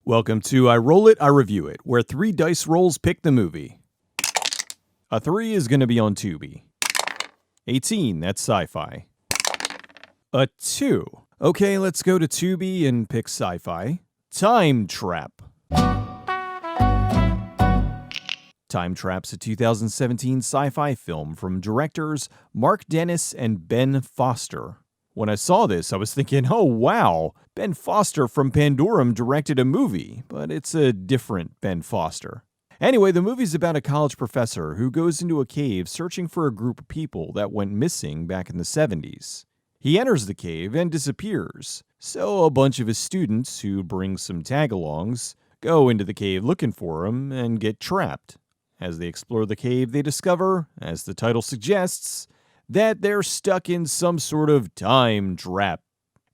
Welcome to I Roll It, I Review It, where 3 dice rolls pick the movie. A 3 is going to be on Tubi. 18, that's sci-fi. A 2. Okay, let's go to Tubi and pick sci-fi. Time Trap. Time Trap's a 2017 sci-fi film from directors Mark Dennis and Ben Foster. When I saw this, I was thinking, oh wow, Ben Foster from Pandorum directed a movie, but it's a different Ben Foster. Anyway, the movie's about a college professor who goes into a cave searching for a group of people that went missing back in the 70s. He enters the cave and disappears, so a bunch of his students, who bring some tag-alongs, go into the cave looking for him and get trapped. As they explore the cave, they discover, as the title suggests, that they're stuck in some sort of time trap.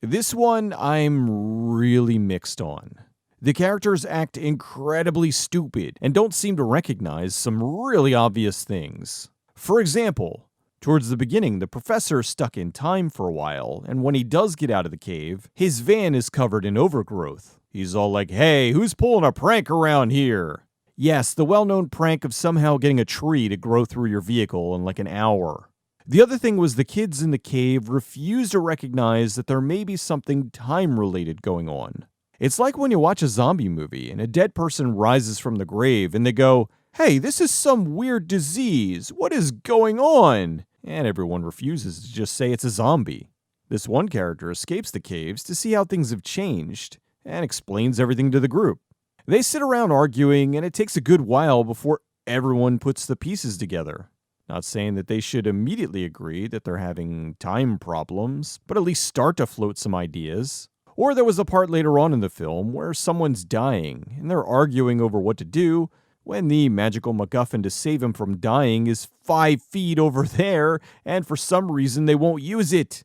This one I'm really mixed on. The characters act incredibly stupid and don't seem to recognize some really obvious things. For example, towards the beginning, the professor's stuck in time for a while, and when he does get out of the cave, his van is covered in overgrowth. He's all like, "Hey, who's pulling a prank around here?" Yes, the well-known prank of somehow getting a tree to grow through your vehicle in like an hour. The other thing was the kids in the cave refuse to recognize that there may be something time-related going on. It's like when you watch a zombie movie and a dead person rises from the grave and they go, "Hey, this is some weird disease. What is going on?" And everyone refuses to just say it's a zombie. This one character escapes the caves to see how things have changed and explains everything to the group. They sit around arguing, and it takes a good while before everyone puts the pieces together. Not saying that they should immediately agree that they're having time problems, but at least start to float some ideas. Or there was a part later on in the film where someone's dying, and they're arguing over what to do when the magical MacGuffin to save him from dying is 5 feet over there, and for some reason they won't use it.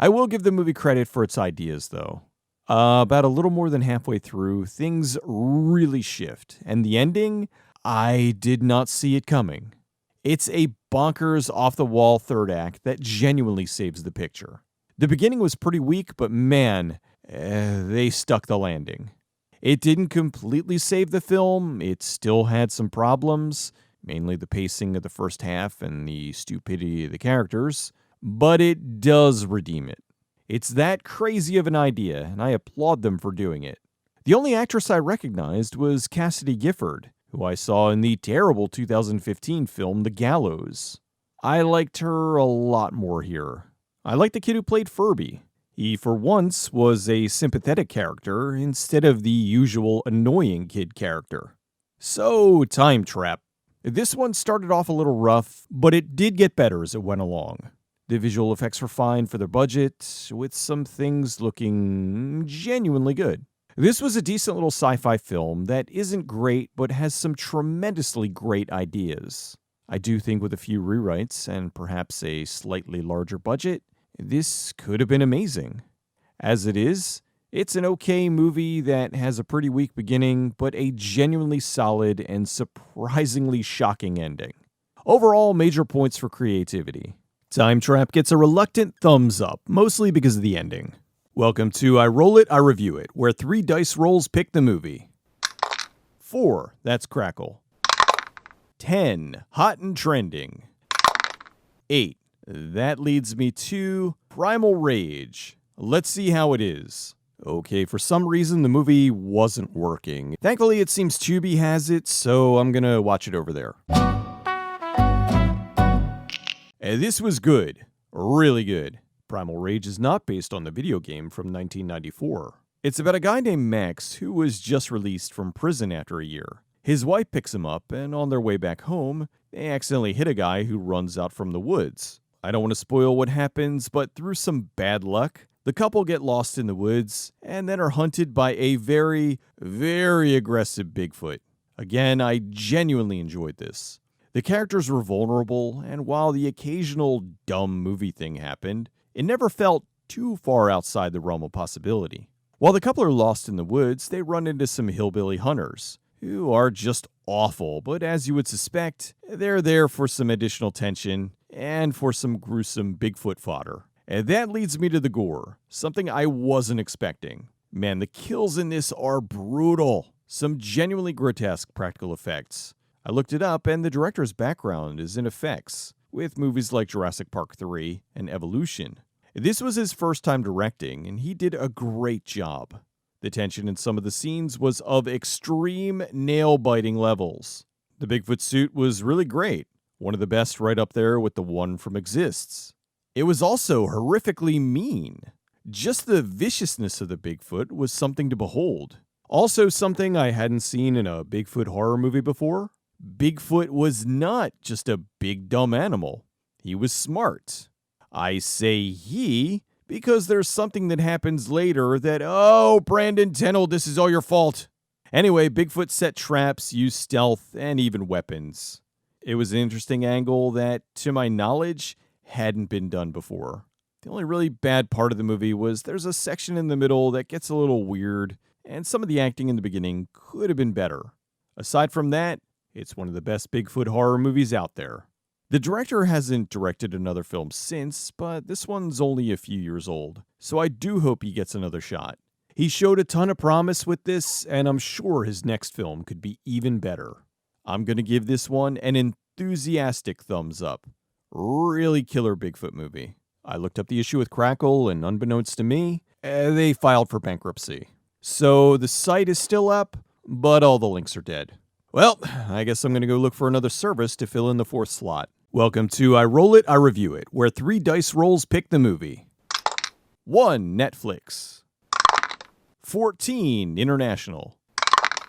I will give the movie credit for its ideas, though. About a little more than halfway through, things really shift, and the ending, I did not see it coming. It's a bonkers, off-the-wall third act that genuinely saves the picture. The beginning was pretty weak, but man, they stuck the landing. It didn't completely save the film, it still had some problems, mainly the pacing of the first half and the stupidity of the characters, but it does redeem it. It's that crazy of an idea, and I applaud them for doing it. The only actress I recognized was Cassidy Gifford, who I saw in the terrible 2015 film The Gallows. I liked her a lot more here. I liked the kid who played Furby. He, for once, was a sympathetic character instead of the usual annoying kid character. So, Time Trap. This one started off a little rough, but it did get better as it went along. The visual effects were fine for their budget, with some things looking genuinely good. This was a decent little sci-fi film that isn't great, but has some tremendously great ideas. I do think with a few rewrites, and perhaps a slightly larger budget, this could have been amazing. As it is, it's an okay movie that has a pretty weak beginning, but a genuinely solid and surprisingly shocking ending. Overall, major points for creativity. Time Trap gets a reluctant thumbs up, mostly because of the ending. Welcome to I Roll It, I Review It, where 3 dice rolls pick the movie. 4, that's Crackle. 10, Hot and Trending. 8, that leads me to Primal Rage. Let's see how it is. Okay, for some reason the movie wasn't working. Thankfully it seems Tubi has it, so I'm gonna watch it over there. And this was good. Really good. Primal Rage is not based on the video game from 1994. It's about a guy named Max who was just released from prison after a year. His wife picks him up, and on their way back home, they accidentally hit a guy who runs out from the woods. I don't want to spoil what happens, but through some bad luck, the couple get lost in the woods and then are hunted by a very, very aggressive Bigfoot. Again, I genuinely enjoyed this. The characters were vulnerable, and while the occasional dumb movie thing happened, it never felt too far outside the realm of possibility. While the couple are lost in the woods, they run into some hillbilly hunters, who are just awful, but as you would suspect, they're there for some additional tension and for some gruesome Bigfoot fodder. And that leads me to the gore, something I wasn't expecting. Man, the kills in this are brutal. Some genuinely grotesque practical effects. I looked it up, and the director's background is in effects, with movies like Jurassic Park 3 and Evolution. This was his first time directing, and he did a great job. The tension in some of the scenes was of extreme nail-biting levels. The Bigfoot suit was really great, one of the best right up there with the one from Exists. It was also horrifically mean. Just the viciousness of the Bigfoot was something to behold. Also something I hadn't seen in a Bigfoot horror movie before. Bigfoot was not just a big dumb animal. He was smart. I say he because there's something that happens later that, oh, Brandon Tennell, this is all your fault. Anyway, Bigfoot set traps, used stealth, and even weapons. It was an interesting angle that, to my knowledge, hadn't been done before. The only really bad part of the movie was there's a section in the middle that gets a little weird, and some of the acting in the beginning could have been better. Aside from that, it's one of the best Bigfoot horror movies out there. The director hasn't directed another film since, but this one's only a few years old, so I do hope he gets another shot. He showed a ton of promise with this, and I'm sure his next film could be even better. I'm going to give this one an enthusiastic thumbs up. Really killer Bigfoot movie. I looked up the issue with Crackle, and unbeknownst to me, they filed for bankruptcy. So the site is still up, but all the links are dead. Well, I guess I'm going to go look for another service to fill in the fourth slot. Welcome to I Roll It, I Review It, where 3 dice rolls pick the movie. 1. Netflix. 14. International.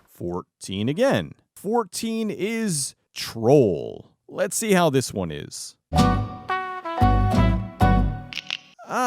14 again. 14 is Troll. Let's see how this one is.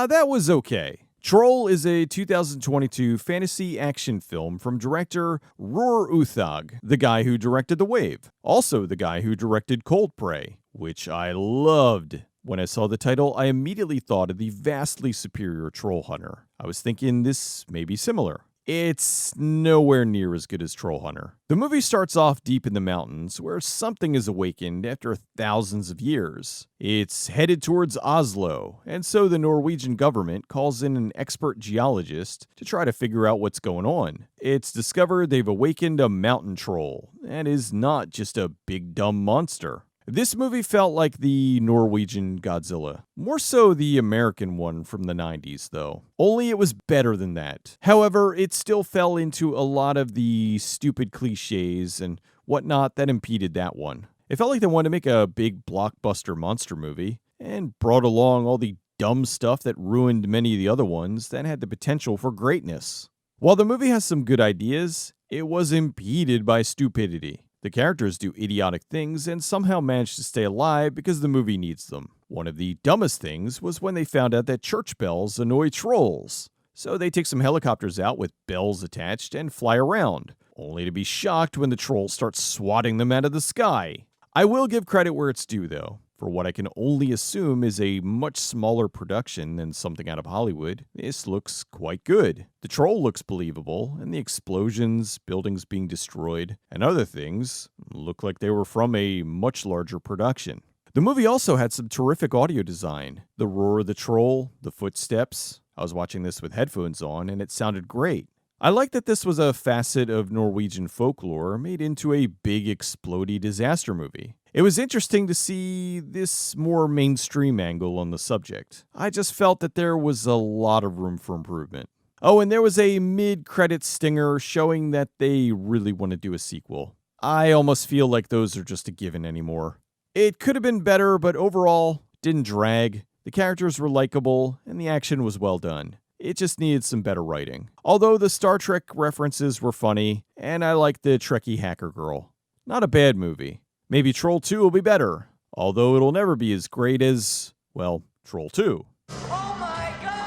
That was okay. Troll is a 2022 fantasy action film from director Roar Uthag, the guy who directed The Wave, also the guy who directed Cold Prey, which I loved. When I saw the title, I immediately thought of the vastly superior Troll Hunter. I was thinking this may be similar. It's nowhere near as good as Troll Hunter. The movie starts off deep in the mountains, where something is awakened after thousands of years. It's headed towards Oslo, and so the Norwegian government calls in an expert geologist to try to figure out what's going on. It's discovered they've awakened a mountain troll, and is not just a big dumb monster. This movie felt like the Norwegian Godzilla. More so the American one from the 90s, though. Only it was better than that. However, it still fell into a lot of the stupid cliches and whatnot that impeded that one. It felt like they wanted to make a big blockbuster monster movie, and brought along all the dumb stuff that ruined many of the other ones that had the potential for greatness. While the movie has some good ideas, it was impeded by stupidity. The characters do idiotic things and somehow manage to stay alive because the movie needs them. One of the dumbest things was when they found out that church bells annoy trolls. So they take some helicopters out with bells attached and fly around, only to be shocked when the trolls start swatting them out of the sky. I will give credit where it's due, though. For what I can only assume is a much smaller production than something out of Hollywood, this looks quite good. The troll looks believable, and the explosions, buildings being destroyed, and other things look like they were from a much larger production. The movie also had some terrific audio design. The roar of the troll, the footsteps. I was watching this with headphones on, and it sounded great. I like that this was a facet of Norwegian folklore made into a big explodey disaster movie. It was interesting to see this more mainstream angle on the subject. I just felt that there was a lot of room for improvement. Oh, and there was a mid-credit stinger showing that they really want to do a sequel. I almost feel like those are just a given anymore. It could have been better, but overall, didn't drag. The characters were likable, and the action was well done. It just needed some better writing. Although the Star Trek references were funny, and I liked the Trekkie hacker girl. Not a bad movie. Maybe Troll 2 will be better, although it'll never be as great as, well, Troll 2. Oh my god!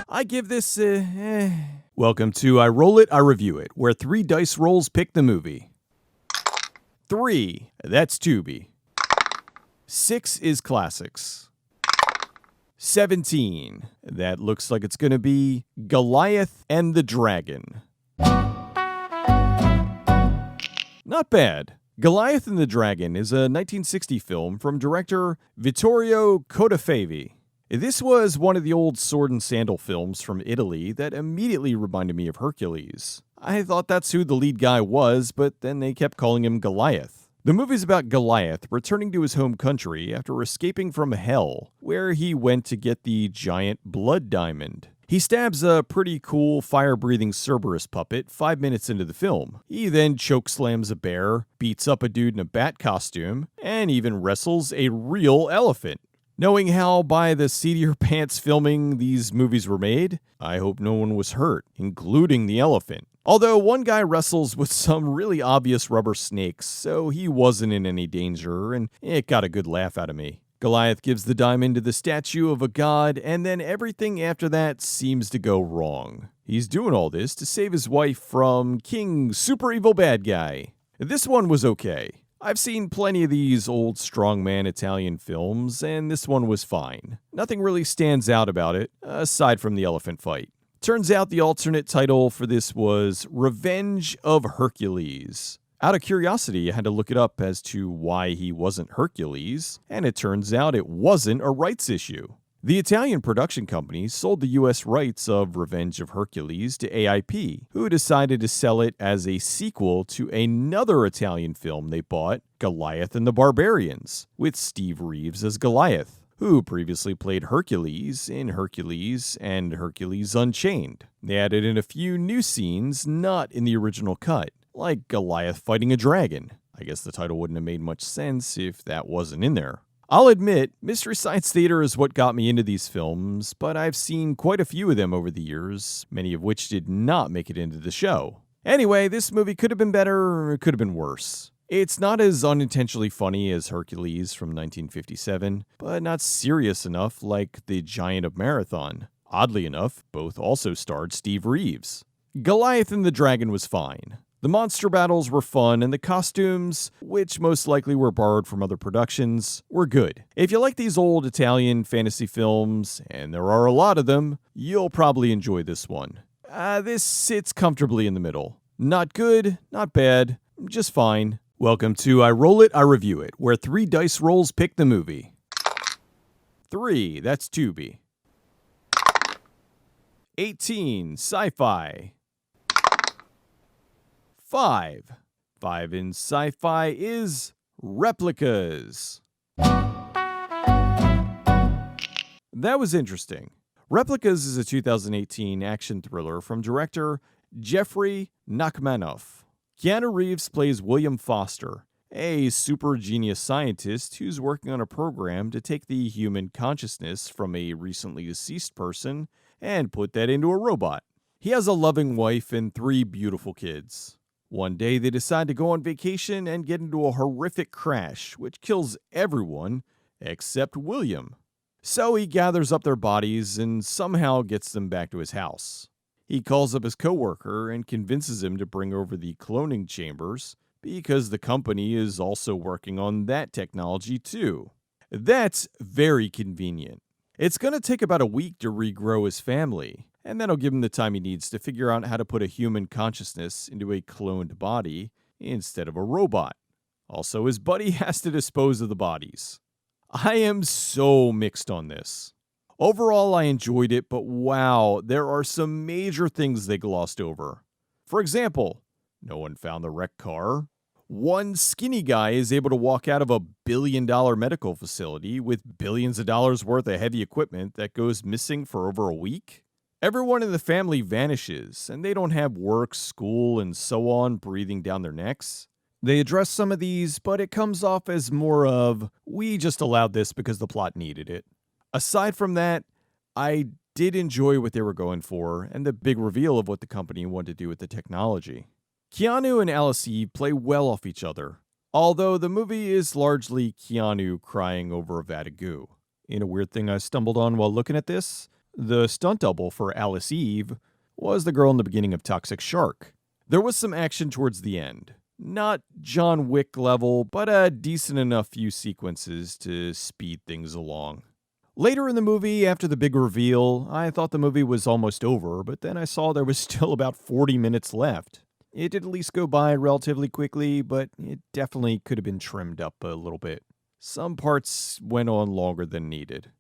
I give this Welcome to I Roll It, I Review It, where 3 dice rolls pick the movie. 3, that's Tubi. 6 is classics. 17, that looks like it's gonna be Goliath and the Dragon. Not bad. Goliath and the Dragon is a 1960 film from director Vittorio Codafevi. This was one of the old sword and sandal films from Italy that immediately reminded me of Hercules. I thought that's who the lead guy was, but then they kept calling him Goliath. The movie's about Goliath returning to his home country after escaping from hell, where he went to get the giant blood diamond. He stabs a pretty cool fire-breathing Cerberus puppet 5 minutes into the film. He then chokeslams a bear, beats up a dude in a bat costume, and even wrestles a real elephant. Knowing how by the seat of your pants filming these movies were made, I hope no one was hurt, including the elephant. Although one guy wrestles with some really obvious rubber snakes, so he wasn't in any danger, and it got a good laugh out of me. Goliath gives the diamond to the statue of a god, and then everything after that seems to go wrong. He's doing all this to save his wife from King Super Evil Bad Guy. This one was okay. I've seen plenty of these old strongman Italian films, and this one was fine. Nothing really stands out about it, aside from the elephant fight. Turns out the alternate title for this was Revenge of Hercules. Out of curiosity, I had to look it up as to why he wasn't Hercules, and it turns out it wasn't a rights issue. The Italian production company sold the US rights of Revenge of Hercules to AIP, who decided to sell it as a sequel to another Italian film they bought, Goliath and the Barbarians, with Steve Reeves as Goliath, who previously played Hercules in Hercules and Hercules Unchained. They added in a few new scenes not in the original cut, like Goliath fighting a dragon. I guess the title wouldn't have made much sense if that wasn't in there. I'll admit, Mystery Science Theater is what got me into these films, but I've seen quite a few of them over the years, many of which did not make it into the show. Anyway, this movie could have been better, or it could have been worse. It's not as unintentionally funny as Hercules from 1957, but not serious enough like The Giant of Marathon. Oddly enough, both also starred Steve Reeves. Goliath and the Dragon was fine. The monster battles were fun, and the costumes, which most likely were borrowed from other productions, were good. If you like these old Italian fantasy films, and there are a lot of them, you'll probably enjoy this one. This sits comfortably in the middle. Not good, not bad, just fine. Welcome to I Roll It, I Review It, where 3 dice rolls pick the movie. 3, that's Tubi. 18, sci-fi. 5 in sci-fi is Replicas. That was interesting. Replicas is a 2018 action thriller from director Jeffrey Nachmanoff. Keanu Reeves plays William Foster, a super genius scientist who's working on a program to take the human consciousness from a recently deceased person and put that into a robot. He has a loving wife and 3 beautiful kids. One day they decide to go on vacation and get into a horrific crash, which kills everyone except William. So he gathers up their bodies and somehow gets them back to his house. He calls up his coworker and convinces him to bring over the cloning chambers because the company is also working on that technology too. That's very convenient. It's going to take about a week to regrow his family, and that'll give him the time he needs to figure out how to put a human consciousness into a cloned body instead of a robot. Also, his buddy has to dispose of the bodies. I am so mixed on this. Overall, I enjoyed it, but wow, there are some major things they glossed over. For example, no one found the wrecked car. One skinny guy is able to walk out of a billion-dollar medical facility with billions of dollars worth of heavy equipment that goes missing for over a week. Everyone in the family vanishes, and they don't have work, school, and so on breathing down their necks. They address some of these, but it comes off as more of, we just allowed this because the plot needed it. Aside from that, I did enjoy what they were going for, and the big reveal of what the company wanted to do with the technology. Keanu and Alice Eve play well off each other, although the movie is largely Keanu crying over a vat of goo. In a weird thing I stumbled on while looking at this, the stunt double for Alice Eve was the girl in the beginning of Toxic Shark. There was some action towards the end. Not John Wick level, but a decent enough few sequences to speed things along. Later in the movie, after the big reveal, I thought the movie was almost over, but then I saw there was still about 40 minutes left. It did at least go by relatively quickly, but it definitely could have been trimmed up a little bit. Some parts went on longer than needed.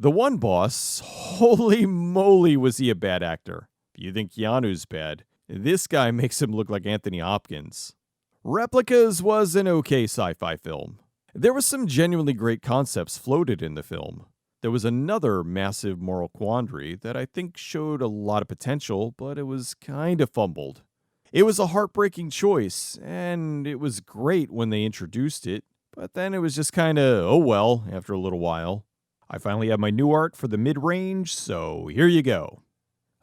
The one boss, holy moly was he a bad actor. If you think Keanu's bad, this guy makes him look like Anthony Hopkins. Replicas was an okay sci-fi film. There was some genuinely great concepts floated in the film. There was another massive moral quandary that I think showed a lot of potential, but it was kind of fumbled. It was a heartbreaking choice, and it was great when they introduced it, but then it was just kind of, oh well, after a little while. I finally have my new art for the mid-range, so here you go.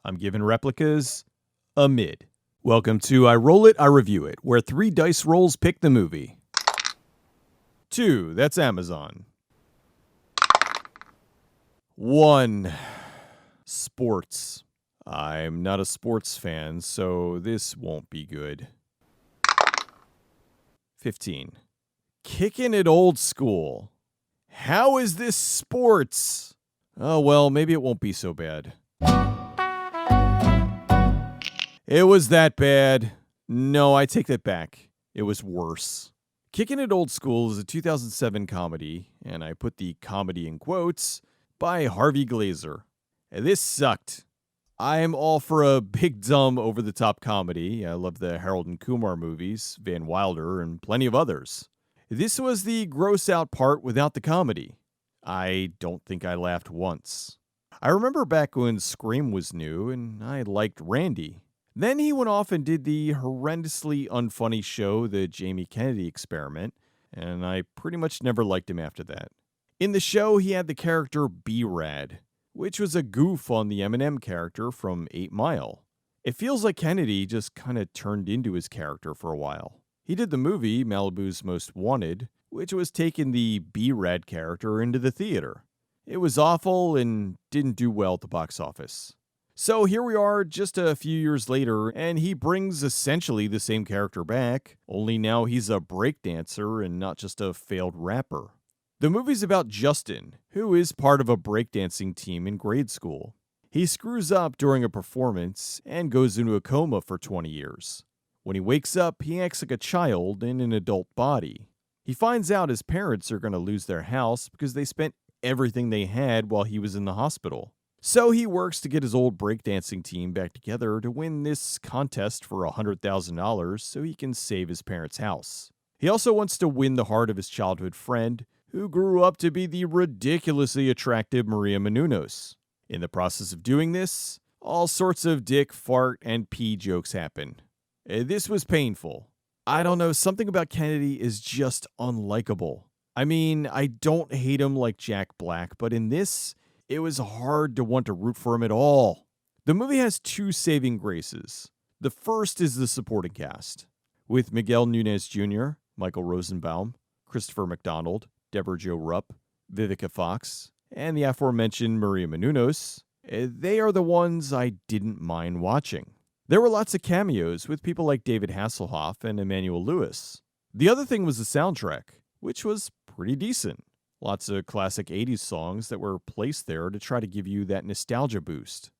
I'm giving Replicas a mid. Welcome to I Roll It, I Review It, where 3 dice rolls pick the movie. 2, that's Amazon. 1, sports. I'm not a sports fan, so this won't be good. 15, kicking it old school. How is this sports? Oh well, maybe it won't be so bad. It was that bad. No, I take that back. It was worse. Kicking It Old School is a 2007 comedy, and I put the comedy in quotes, by Harvey Glazer. This sucked. I'm all for a big, dumb, over-the-top comedy. I love the Harold and Kumar movies, Van Wilder, and plenty of others. This was the gross-out part without the comedy. I don't think I laughed once. I remember back when Scream was new, and I liked Randy. Then he went off and did the horrendously unfunny show, The Jamie Kennedy Experiment, and I pretty much never liked him after that. In the show, he had the character B-Rad, which was a goof on the Eminem character from 8 Mile. It feels like Kennedy just kind of turned into his character for a while. He did the movie Malibu's Most Wanted, which was taking the B-Rad character into the theater. It was awful and didn't do well at the box office. So here we are just a few years later, and he brings essentially the same character back, only now he's a breakdancer and not just a failed rapper. The movie's about Justin, who is part of a breakdancing team in grade school. He screws up during a performance and goes into a coma for 20 years. When he wakes up, he acts like a child in an adult body. He finds out his parents are going to lose their house because they spent everything they had while he was in the hospital. So he works to get his old breakdancing team back together to win this contest for $100,000 so he can save his parents' house. He also wants to win the heart of his childhood friend, who grew up to be the ridiculously attractive Maria Menounos. In the process of doing this, all sorts of dick, fart, and pee jokes happen. This was painful. I don't know, something about Kennedy is just unlikable. I mean, I don't hate him like Jack Black, but in this, it was hard to want to root for him at all. The movie has 2 saving graces. The first is the supporting cast, with Miguel Nunez Jr., Michael Rosenbaum, Christopher McDonald, Deborah Jo Rupp, Vivica Fox, and the aforementioned Maria Menounos. They are the ones I didn't mind watching. There were lots of cameos with people like David Hasselhoff and Emmanuel Lewis. The other thing was the soundtrack, which was pretty decent. Lots of classic 80s songs that were placed there to try to give you that nostalgia boost.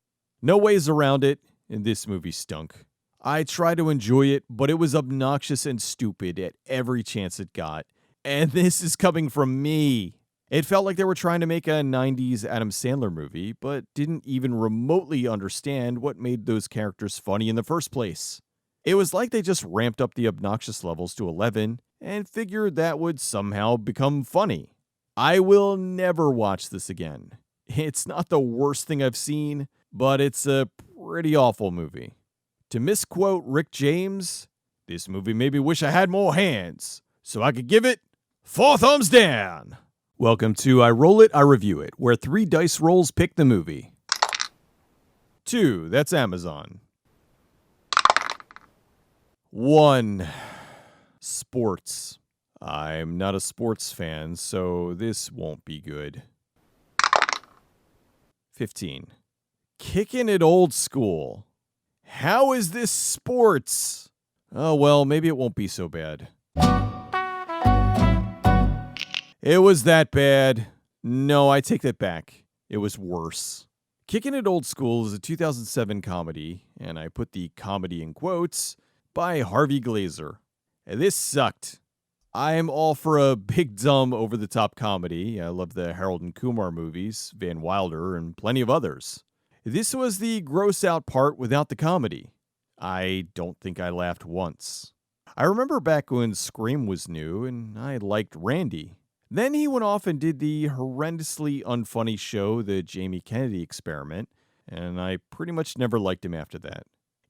No ways around it, and this movie stunk. I tried to enjoy it, but it was obnoxious and stupid at every chance it got. And this is coming from me. It felt like they were trying to make a 90s Adam Sandler movie, but didn't even remotely understand what made those characters funny in the first place. It was like they just ramped up the obnoxious levels to 11 and figured that would somehow become funny. I will never watch this again. It's not the worst thing I've seen, but it's a pretty awful movie. To misquote Rick James, this movie made me wish I had more hands, so I could give it 4 thumbs down. Welcome to I Roll It, I Review It, where 3 dice rolls pick the movie. 2, that's Amazon. 1, sports. I'm not a sports fan, so this won't be good. 15, kicking it old school. How is this sports? Oh well, maybe it won't be so bad. It was that bad. No, I take that back. It was worse. Kicking It Old School is a 2007 comedy, and I put the comedy in quotes, by Harvey Glazer. This sucked. I'm all for a big, dumb, over-the-top comedy. I love the Harold and Kumar movies, Van Wilder, and plenty of others. This was the gross-out part without the comedy. I don't think I laughed once. I remember back when Scream was new, and I liked Randy. Then he went off and did the horrendously unfunny show, The Jamie Kennedy Experiment, and I pretty much never liked him after that.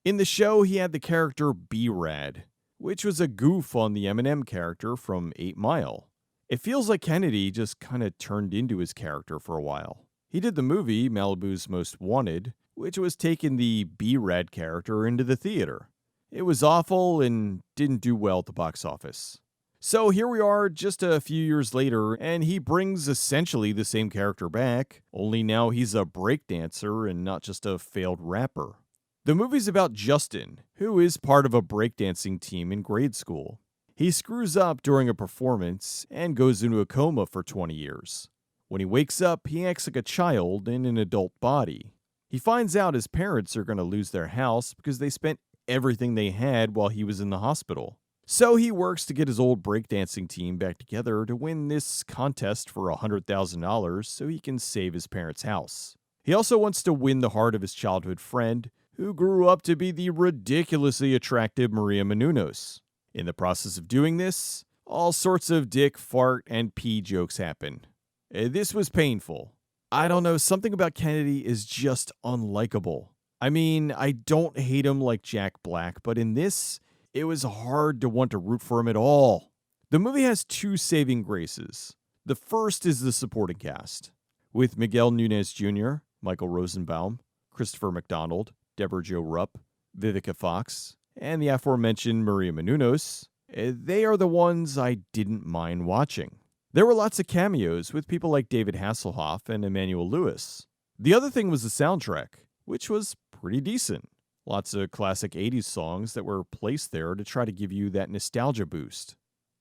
In the show, he had the character B-Rad, which was a goof on the Eminem character from 8 Mile. It feels like Kennedy just kind of turned into his character for a while. He did the movie Malibu's Most Wanted, which was taking the B-Rad character into the theater. It was awful and didn't do well at the box office. So here we are just a few years later, and he brings essentially the same character back, only now he's a breakdancer and not just a failed rapper. The movie's about Justin, who is part of a breakdancing team in grade school. He screws up during a performance and goes into a coma for 20 years. When he wakes up, he acts like a child in an adult body. He finds out his parents are going to lose their house because they spent everything they had while he was in the hospital. So he works to get his old breakdancing team back together to win this contest for $100,000 so he can save his parents' house. He also wants to win the heart of his childhood friend, who grew up to be the ridiculously attractive Maria Menounos. In the process of doing this, all sorts of dick, fart, and pee jokes happen. This was painful. I don't know, something about Kennedy is just unlikable. I mean, I don't hate him like Jack Black, but in this, it was hard to want to root for him at all. The movie has two saving graces. The first is the supporting cast, with Miguel Nunez Jr., Michael Rosenbaum, Christopher McDonald, Deborah Jo Rupp, Vivica Fox, and the aforementioned Maria Menounos. They are the ones I didn't mind watching. There were lots of cameos with people like David Hasselhoff and Emmanuel Lewis. The other thing was the soundtrack, which was pretty decent. Lots of classic 80s songs that were placed there to try to give you that nostalgia boost.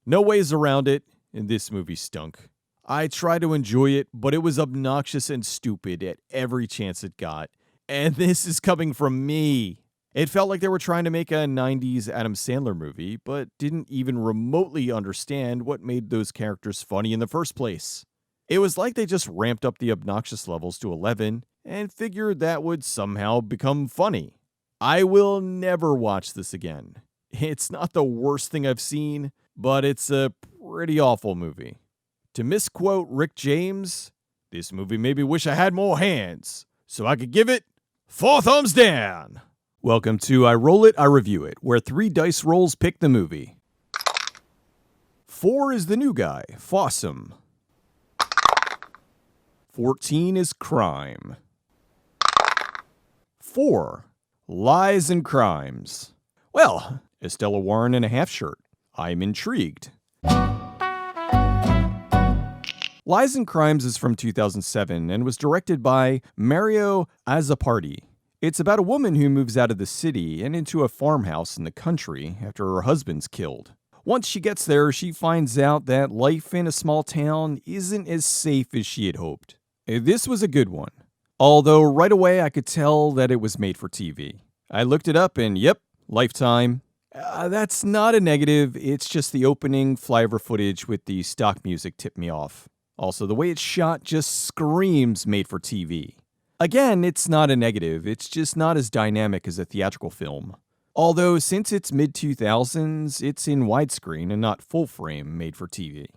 No ways around it, and this movie stunk. I tried to enjoy it, but it was obnoxious and stupid at every chance it got. And this is coming from me. It felt like they were trying to make a 90s Adam Sandler movie, but didn't even remotely understand what made those characters funny in the first place. It was like they just ramped up the obnoxious levels to 11 and figured that would somehow become funny. I will never watch this again. It's not the worst thing I've seen, but it's a pretty awful movie. To misquote Rick James, this movie made me wish I had more hands, so I could give it 4 thumbs down. Welcome to I Roll It, I Review It, where 3 dice rolls pick the movie. 4 is the new guy, Fossum. 14 is crime. 4, lies and crimes. Well, Estella Warren in a half shirt. I'm intrigued. Lies and Crimes is from 2007 and was directed by Mario Azzopardi. It's about a woman who moves out of the city and into a farmhouse in the country after her husband's killed. Once she gets there, she finds out that life in a small town isn't as safe as she had hoped. This was a good one, although right away I could tell that it was made for TV. I looked it up and yep, Lifetime. That's not a negative, it's just the opening flyover footage with the stock music tipped me off. Also, the way it's shot just screams made for TV. Again, it's not a negative, it's just not as dynamic as a theatrical film. Although, since it's mid-2000s, it's in widescreen and not full-frame made for TV.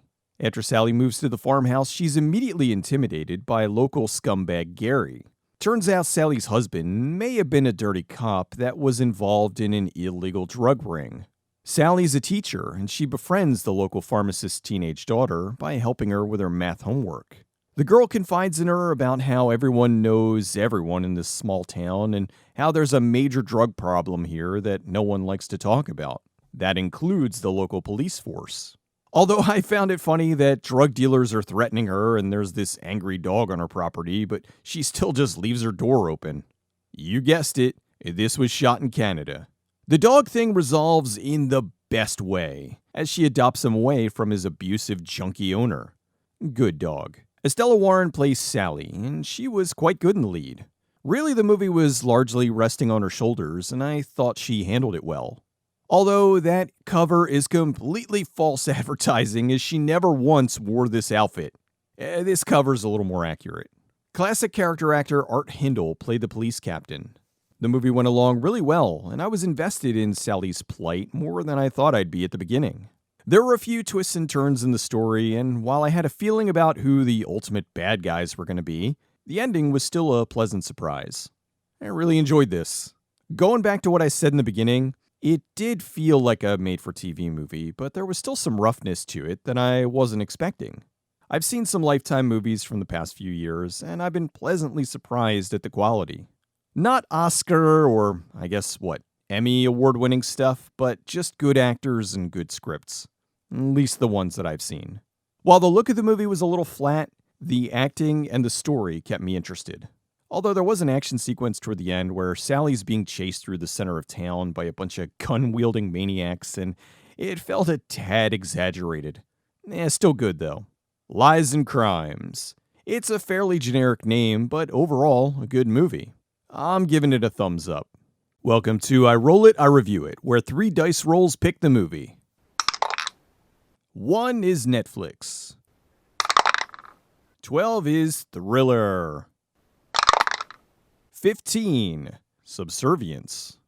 After Sally moves to the farmhouse, she's immediately intimidated by local scumbag Gary. Turns out Sally's husband may have been a dirty cop that was involved in an illegal drug ring. Sally's a teacher, and she befriends the local pharmacist's teenage daughter by helping her with her math homework. The girl confides in her about how everyone knows everyone in this small town and how there's a major drug problem here that no one likes to talk about. That includes the local police force. Although I found it funny that drug dealers are threatening her and there's this angry dog on her property, but she still just leaves her door open. You guessed it, this was shot in Canada. The dog thing resolves in the best way, as she adopts him away from his abusive, junky owner. Good dog. Estella Warren plays Sally, and she was quite good in the lead. Really, the movie was largely resting on her shoulders, and I thought she handled it well. Although that cover is completely false advertising, as she never once wore this outfit. This cover's a little more accurate. Classic character actor Art Hindle played the police captain. The movie went along really well, and I was invested in Sally's plight more than I thought I'd be at the beginning. There were a few twists and turns in the story, and while I had a feeling about who the ultimate bad guys were going to be, the ending was still a pleasant surprise. I really enjoyed this. Going back to what I said in the beginning, it did feel like a made-for-TV movie, but there was still some roughness to it that I wasn't expecting. I've seen some Lifetime movies from the past few years, and I've been pleasantly surprised at the quality. Not Oscar or, I guess, Emmy award-winning stuff, but just good actors and good scripts. At least the ones that I've seen. While the look of the movie was a little flat, the acting and the story kept me interested. Although there was an action sequence toward the end where Sally's being chased through the center of town by a bunch of gun-wielding maniacs, and it felt a tad exaggerated. Still good though. Lies and Crimes. It's a fairly generic name, but overall, a good movie. I'm giving it a thumbs up. Welcome to I Roll It, I Review It, where 3 dice rolls pick the movie. 1 is Netflix. 12 is Thriller. 15, Subservience.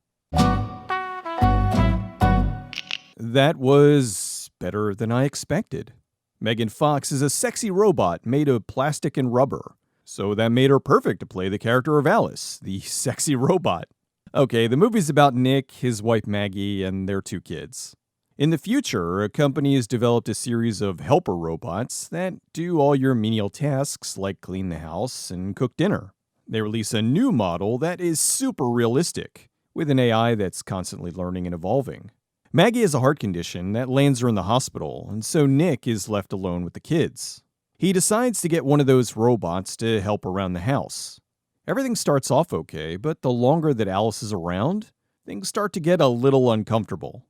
That was better than I expected. Megan Fox is a sexy robot made of plastic and rubber, so that made her perfect to play the character of Alice, the sexy robot. Okay, the movie's about Nick, his wife Maggie, and their 2 kids. In the future, a company has developed a series of helper robots that do all your menial tasks like clean the house and cook dinner. They release a new model that is super realistic, with an AI that's constantly learning and evolving. Maggie has a heart condition that lands her in the hospital, and so Nick is left alone with the kids. He decides to get one of those robots to help around the house. Everything starts off okay, but the longer that Alice is around, things start to get a little uncomfortable.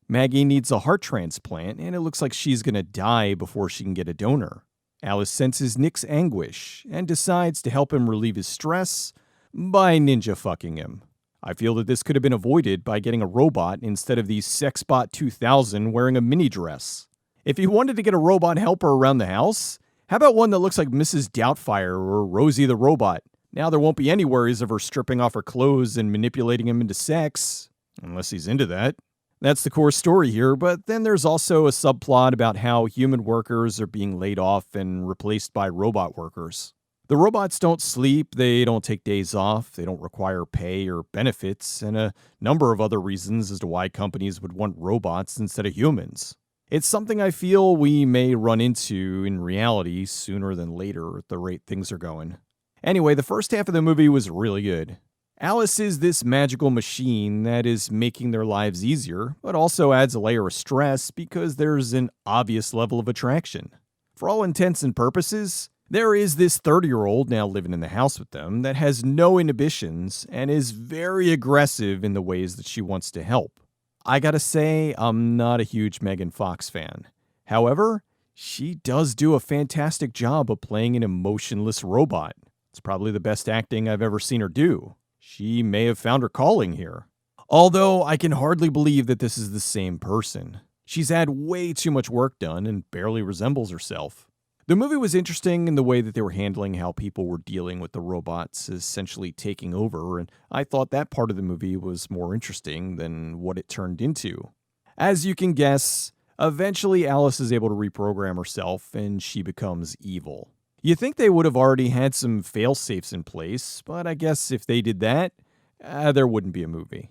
Maggie needs a heart transplant, and it looks like she's gonna die before she can get a donor. Alice senses Nick's anguish and decides to help him relieve his stress by ninja fucking him. I feel that this could have been avoided by getting a robot instead of the Sexbot 2000 wearing a mini dress. If you wanted to get a robot helper around the house, how about one that looks like Mrs. Doubtfire or Rosie the Robot? Now there won't be any worries of her stripping off her clothes and manipulating him into sex, unless he's into that. That's the core story here, but then there's also a subplot about how human workers are being laid off and replaced by robot workers. The robots don't sleep, they don't take days off, they don't require pay or benefits, and a number of other reasons as to why companies would want robots instead of humans. It's something I feel we may run into in reality sooner than later at the rate things are going. Anyway, the first half of the movie was really good. Alice is this magical machine that is making their lives easier, but also adds a layer of stress because there's an obvious level of attraction. For all intents and purposes, there is this 30-year-old now living in the house with them that has no inhibitions and is very aggressive in the ways that she wants to help. I gotta say, I'm not a huge Megan Fox fan. However, she does do a fantastic job of playing an emotionless robot. It's probably the best acting I've ever seen her do. She may have found her calling here. Although I can hardly believe that this is the same person. She's had way too much work done and barely resembles herself. The movie was interesting in the way that they were handling how people were dealing with the robots essentially taking over, and I thought that part of the movie was more interesting than what it turned into. As you can guess, eventually Alice is able to reprogram herself and she becomes evil. You think they would have already had some fail-safes in place, but I guess if they did that, there wouldn't be a movie.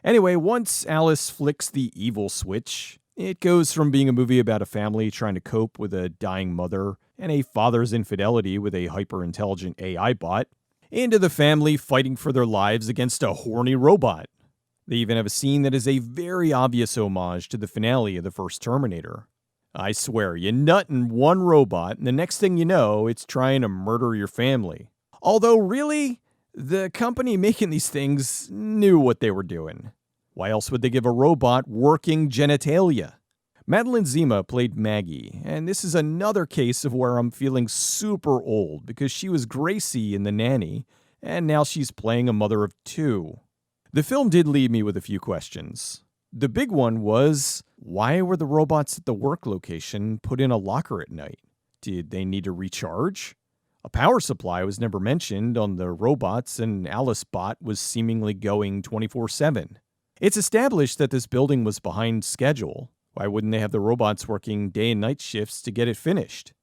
Anyway, once Alice flicks the evil switch, it goes from being a movie about a family trying to cope with a dying mother and a father's infidelity with a hyper-intelligent AI bot, into the family fighting for their lives against a horny robot. They even have a scene that is a very obvious homage to the finale of the first Terminator. I swear, you nut in one robot, and the next thing you know, it's trying to murder your family. Although, really, the company making these things knew what they were doing. Why else would they give a robot working genitalia? Madeline Zima played Maggie, and this is another case of where I'm feeling super old because she was Gracie in The Nanny, and now she's playing a mother of 2. The film did leave me with a few questions. The big one was, why were the robots at the work location put in a locker at night? Did they need to recharge? A power supply was never mentioned on the robots, and Alice Bot was seemingly going 24/7. It's established that this building was behind schedule. Why wouldn't they have the robots working day and night shifts to get it finished?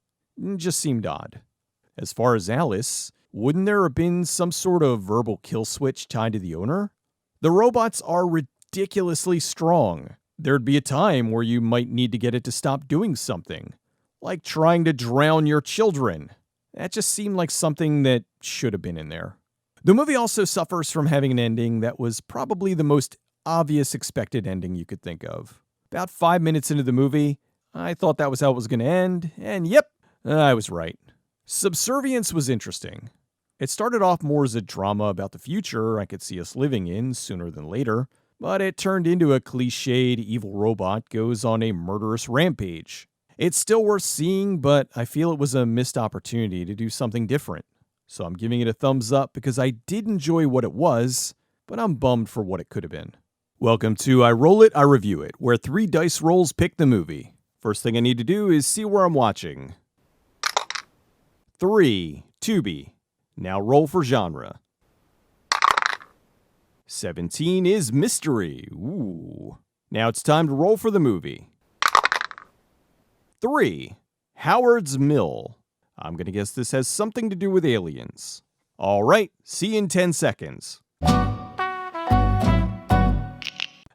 It just seemed odd. As far as Alice, wouldn't there have been some sort of verbal kill switch tied to the owner? The robots are ridiculously strong. There'd be a time where you might need to get it to stop doing something, like trying to drown your children. That just seemed like something that should have been in there. The movie also suffers from having an ending that was probably the most obvious expected ending you could think of. About 5 minutes into the movie, I thought that was how it was going to end, and yep, I was right. Subservience was interesting. It started off more as a drama about the future I could see us living in sooner than later, but it turned into a cliched evil robot goes on a murderous rampage. It's still worth seeing, but I feel it was a missed opportunity to do something different. So I'm giving it a thumbs up because I did enjoy what it was, but I'm bummed for what it could have been. Welcome to I Roll It, I Review It, where 3 dice rolls pick the movie. First thing I need to do is see where I'm watching. 3, Tubi. Now roll for genre. 17 is mystery. Ooh. Now it's time to roll for the movie. 3, Howard's Mill. I'm going to guess this has something to do with aliens. All right, see you in 10 seconds.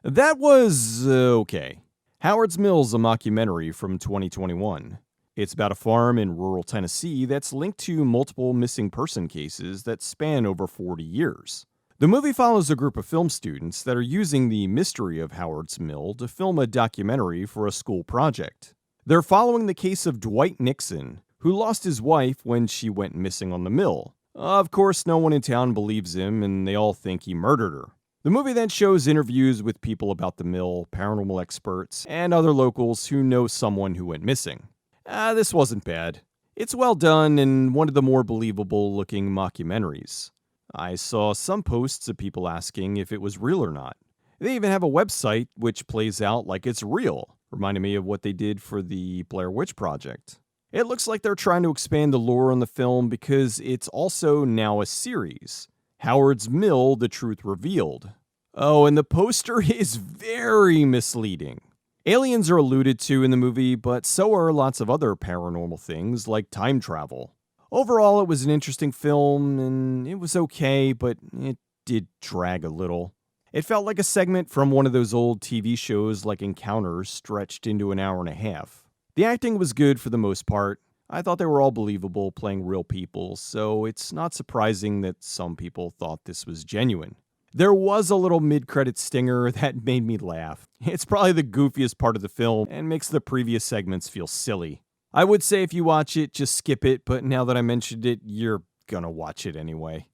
That was okay. Howard's Mill's a mockumentary from 2021. It's about a farm in rural Tennessee that's linked to multiple missing person cases that span over 40 years. The movie follows a group of film students that are using the mystery of Howard's Mill to film a documentary for a school project. They're following the case of Dwight Nixon, who lost his wife when she went missing on the mill. Of course, no one in town believes him, and they all think he murdered her. The movie then shows interviews with people about the mill, paranormal experts, and other locals who know someone who went missing. This wasn't bad. It's well done and one of the more believable-looking mockumentaries. I saw some posts of people asking if it was real or not. They even have a website which plays out like it's real, reminding me of what they did for the Blair Witch Project. It looks like they're trying to expand the lore on the film because it's also now a series. Howard's Mill, The Truth Revealed. Oh, and the poster is very misleading. Aliens are alluded to in the movie, but so are lots of other paranormal things like time travel. Overall, it was an interesting film, and it was okay, but it did drag a little. It felt like a segment from one of those old TV shows like Encounters stretched into an hour and a half. The acting was good for the most part. I thought they were all believable, playing real people, so it's not surprising that some people thought this was genuine. There was a little mid-credit stinger that made me laugh. It's probably the goofiest part of the film and makes the previous segments feel silly. I would say if you watch it, just skip it, but now that I mentioned it, you're gonna watch it anyway.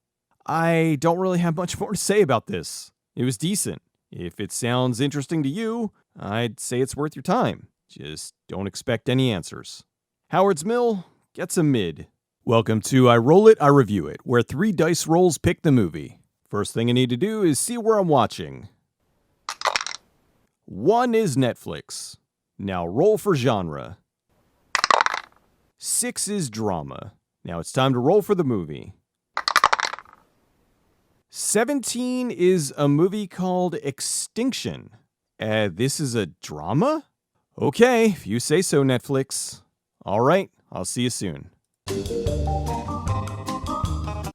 I don't really have much more to say about this. It was decent. If it sounds interesting to you, I'd say it's worth your time. Just don't expect any answers. Howard's Mill gets a mid. Welcome to I Roll It, I Review It, where 3 dice rolls pick the movie. First thing I need to do is see where I'm watching. 1 is Netflix. Now roll for genre. 6 is drama. Now it's time to roll for the movie. 17 is a movie called Extinction. This is a drama? Okay, if you say so, Netflix. All right, I'll see you soon.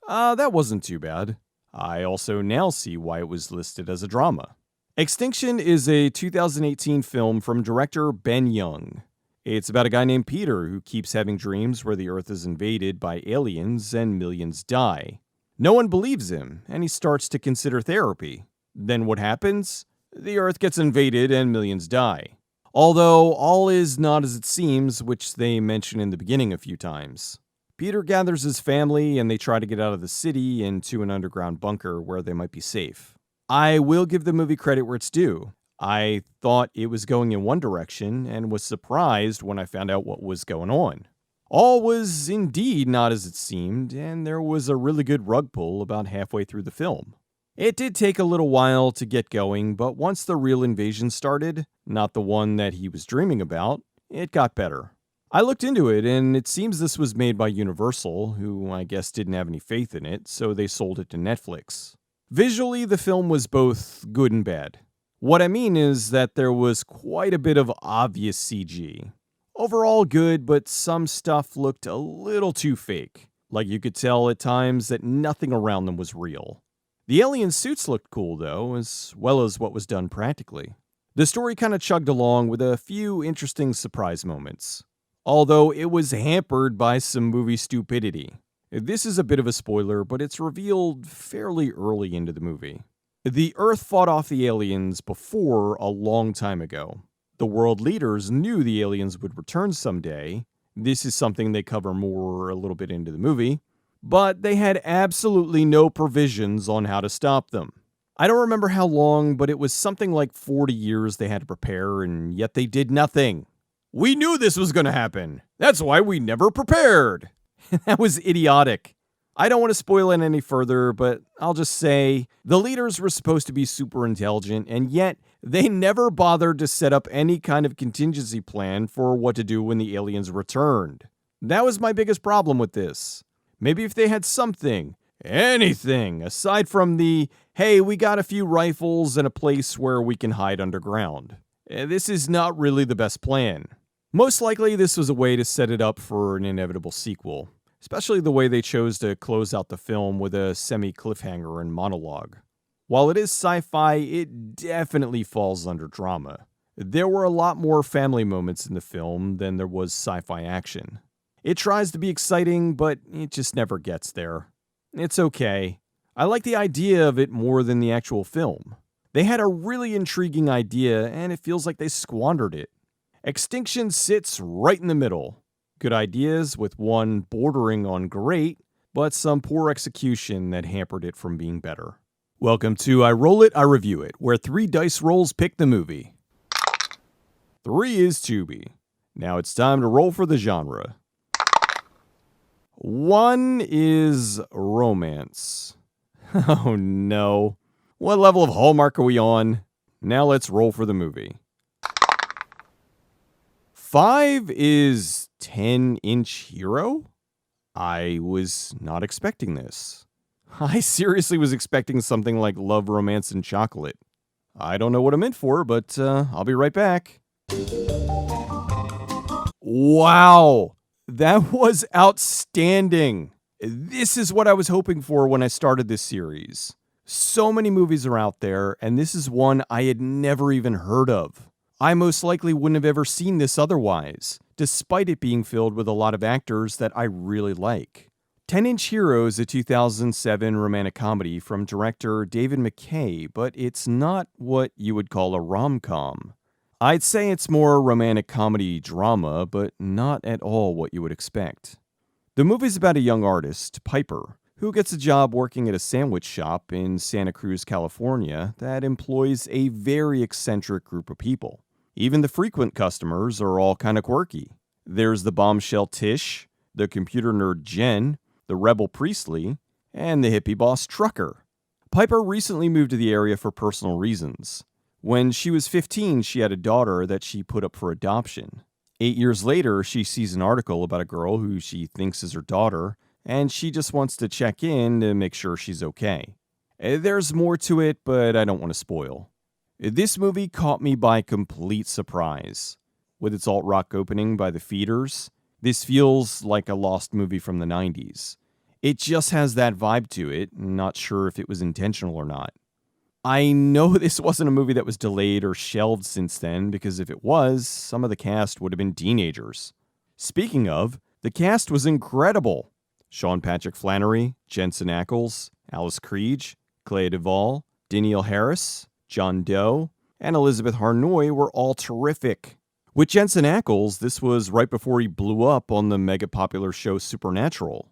That wasn't too bad. I also now see why it was listed as a drama. Extinction is a 2018 film from director Ben Young. It's about a guy named Peter who keeps having dreams where the Earth is invaded by aliens and millions die. No one believes him, and he starts to consider therapy. Then what happens? The Earth gets invaded and millions die. Although all is not as it seems, which they mention in the beginning a few times. Peter gathers his family and they try to get out of the city into an underground bunker where they might be safe. I will give the movie credit where it's due. I thought it was going in one direction and was surprised when I found out what was going on. All was indeed not as it seemed, and there was a really good rug pull about halfway through the film. It did take a little while to get going, but once the real invasion started, not the one that he was dreaming about, it got better. I looked into it, and it seems this was made by Universal, who I guess didn't have any faith in it, so they sold it to Netflix. Visually, the film was both good and bad. What I mean is that there was quite a bit of obvious CG. Overall good, but some stuff looked a little too fake. Like you could tell at times that nothing around them was real. The alien suits looked cool though, as well as what was done practically. The story kind of chugged along with a few interesting surprise moments, although it was hampered by some movie stupidity. This is a bit of a spoiler, but it's revealed fairly early into the movie. The Earth fought off the aliens before a long time ago. The world leaders knew the aliens would return someday. This is something they cover more a little bit into the movie, but they had absolutely no provisions on how to stop them. I don't remember how long, but it was something like 40 years they had to prepare, and yet they did nothing. We knew this was going to happen. That's why we never prepared. That was idiotic. I don't want to spoil it any further, but I'll just say the leaders were supposed to be super intelligent, and yet they never bothered to set up any kind of contingency plan for what to do when the aliens returned. That was my biggest problem with this. Maybe if they had something, anything, aside from the, hey, we got a few rifles and a place where we can hide underground. This is not really the best plan. Most likely, this was a way to set it up for an inevitable sequel, especially the way they chose to close out the film with a semi-cliffhanger and monologue. While it is sci-fi, it definitely falls under drama. There were a lot more family moments in the film than there was sci-fi action. It tries to be exciting, but it just never gets there. It's okay. I like the idea of it more than the actual film. They had a really intriguing idea, and it feels like they squandered it. Extinction sits right in the middle. Good ideas with one bordering on great, but some poor execution that hampered it from being better. Welcome to I Roll It, I Review It, where 3 dice rolls pick the movie. 3 is Tubi. Now it's time to roll for the genre. 1 is romance. Oh no. What level of Hallmark are we on? Now let's roll for the movie. 5 is 10-inch hero? I was not expecting this. I seriously was expecting something like Love, Romance, and Chocolate. I don't know what I'm in for, but I'll be right back. Wow! That was outstanding! This is what I was hoping for when I started this series. So many movies are out there, and this is one I had never even heard of. I most likely wouldn't have ever seen this otherwise, despite it being filled with a lot of actors that I really like. 10-Inch Hero is a 2007 romantic comedy from director David McKay, but it's not what you would call a rom-com. I'd say it's more romantic comedy drama, but not at all what you would expect. The movie's about a young artist, Piper, who gets a job working at a sandwich shop in Santa Cruz, California, that employs a very eccentric group of people. Even the frequent customers are all kind of quirky. There's the bombshell Tish, the computer nerd Jen, the rebel Priestley, and the hippie boss Trucker. Piper recently moved to the area for personal reasons. When she was 15, she had a daughter that she put up for adoption. 8 years later, she sees an article about a girl who she thinks is her daughter, and she just wants to check in to make sure she's okay. There's more to it, but I don't want to spoil. This movie caught me by complete surprise. With its alt-rock opening by The Feeders, this feels like a lost movie from the 90s. It just has that vibe to it, not sure if it was intentional or not. I know this wasn't a movie that was delayed or shelved since then, because if it was, some of the cast would have been teenagers. Speaking of, the cast was incredible. Sean Patrick Flannery, Jensen Ackles, Alice Creed, Clea Duvall, Danielle Harris, John Doe, and Elizabeth Harnoy were all terrific. With Jensen Ackles, this was right before he blew up on the mega popular show Supernatural.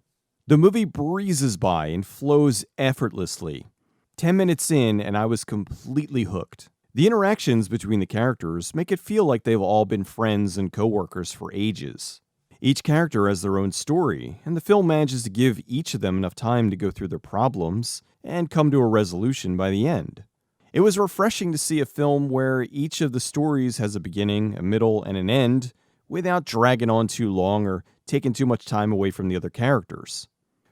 The movie breezes by and flows effortlessly. 10 minutes in, and I was completely hooked. The interactions between the characters make it feel like they've all been friends and coworkers for ages. Each character has their own story, and the film manages to give each of them enough time to go through their problems and come to a resolution by the end. It was refreshing to see a film where each of the stories has a beginning, a middle, and an end without dragging on too long or taking too much time away from the other characters.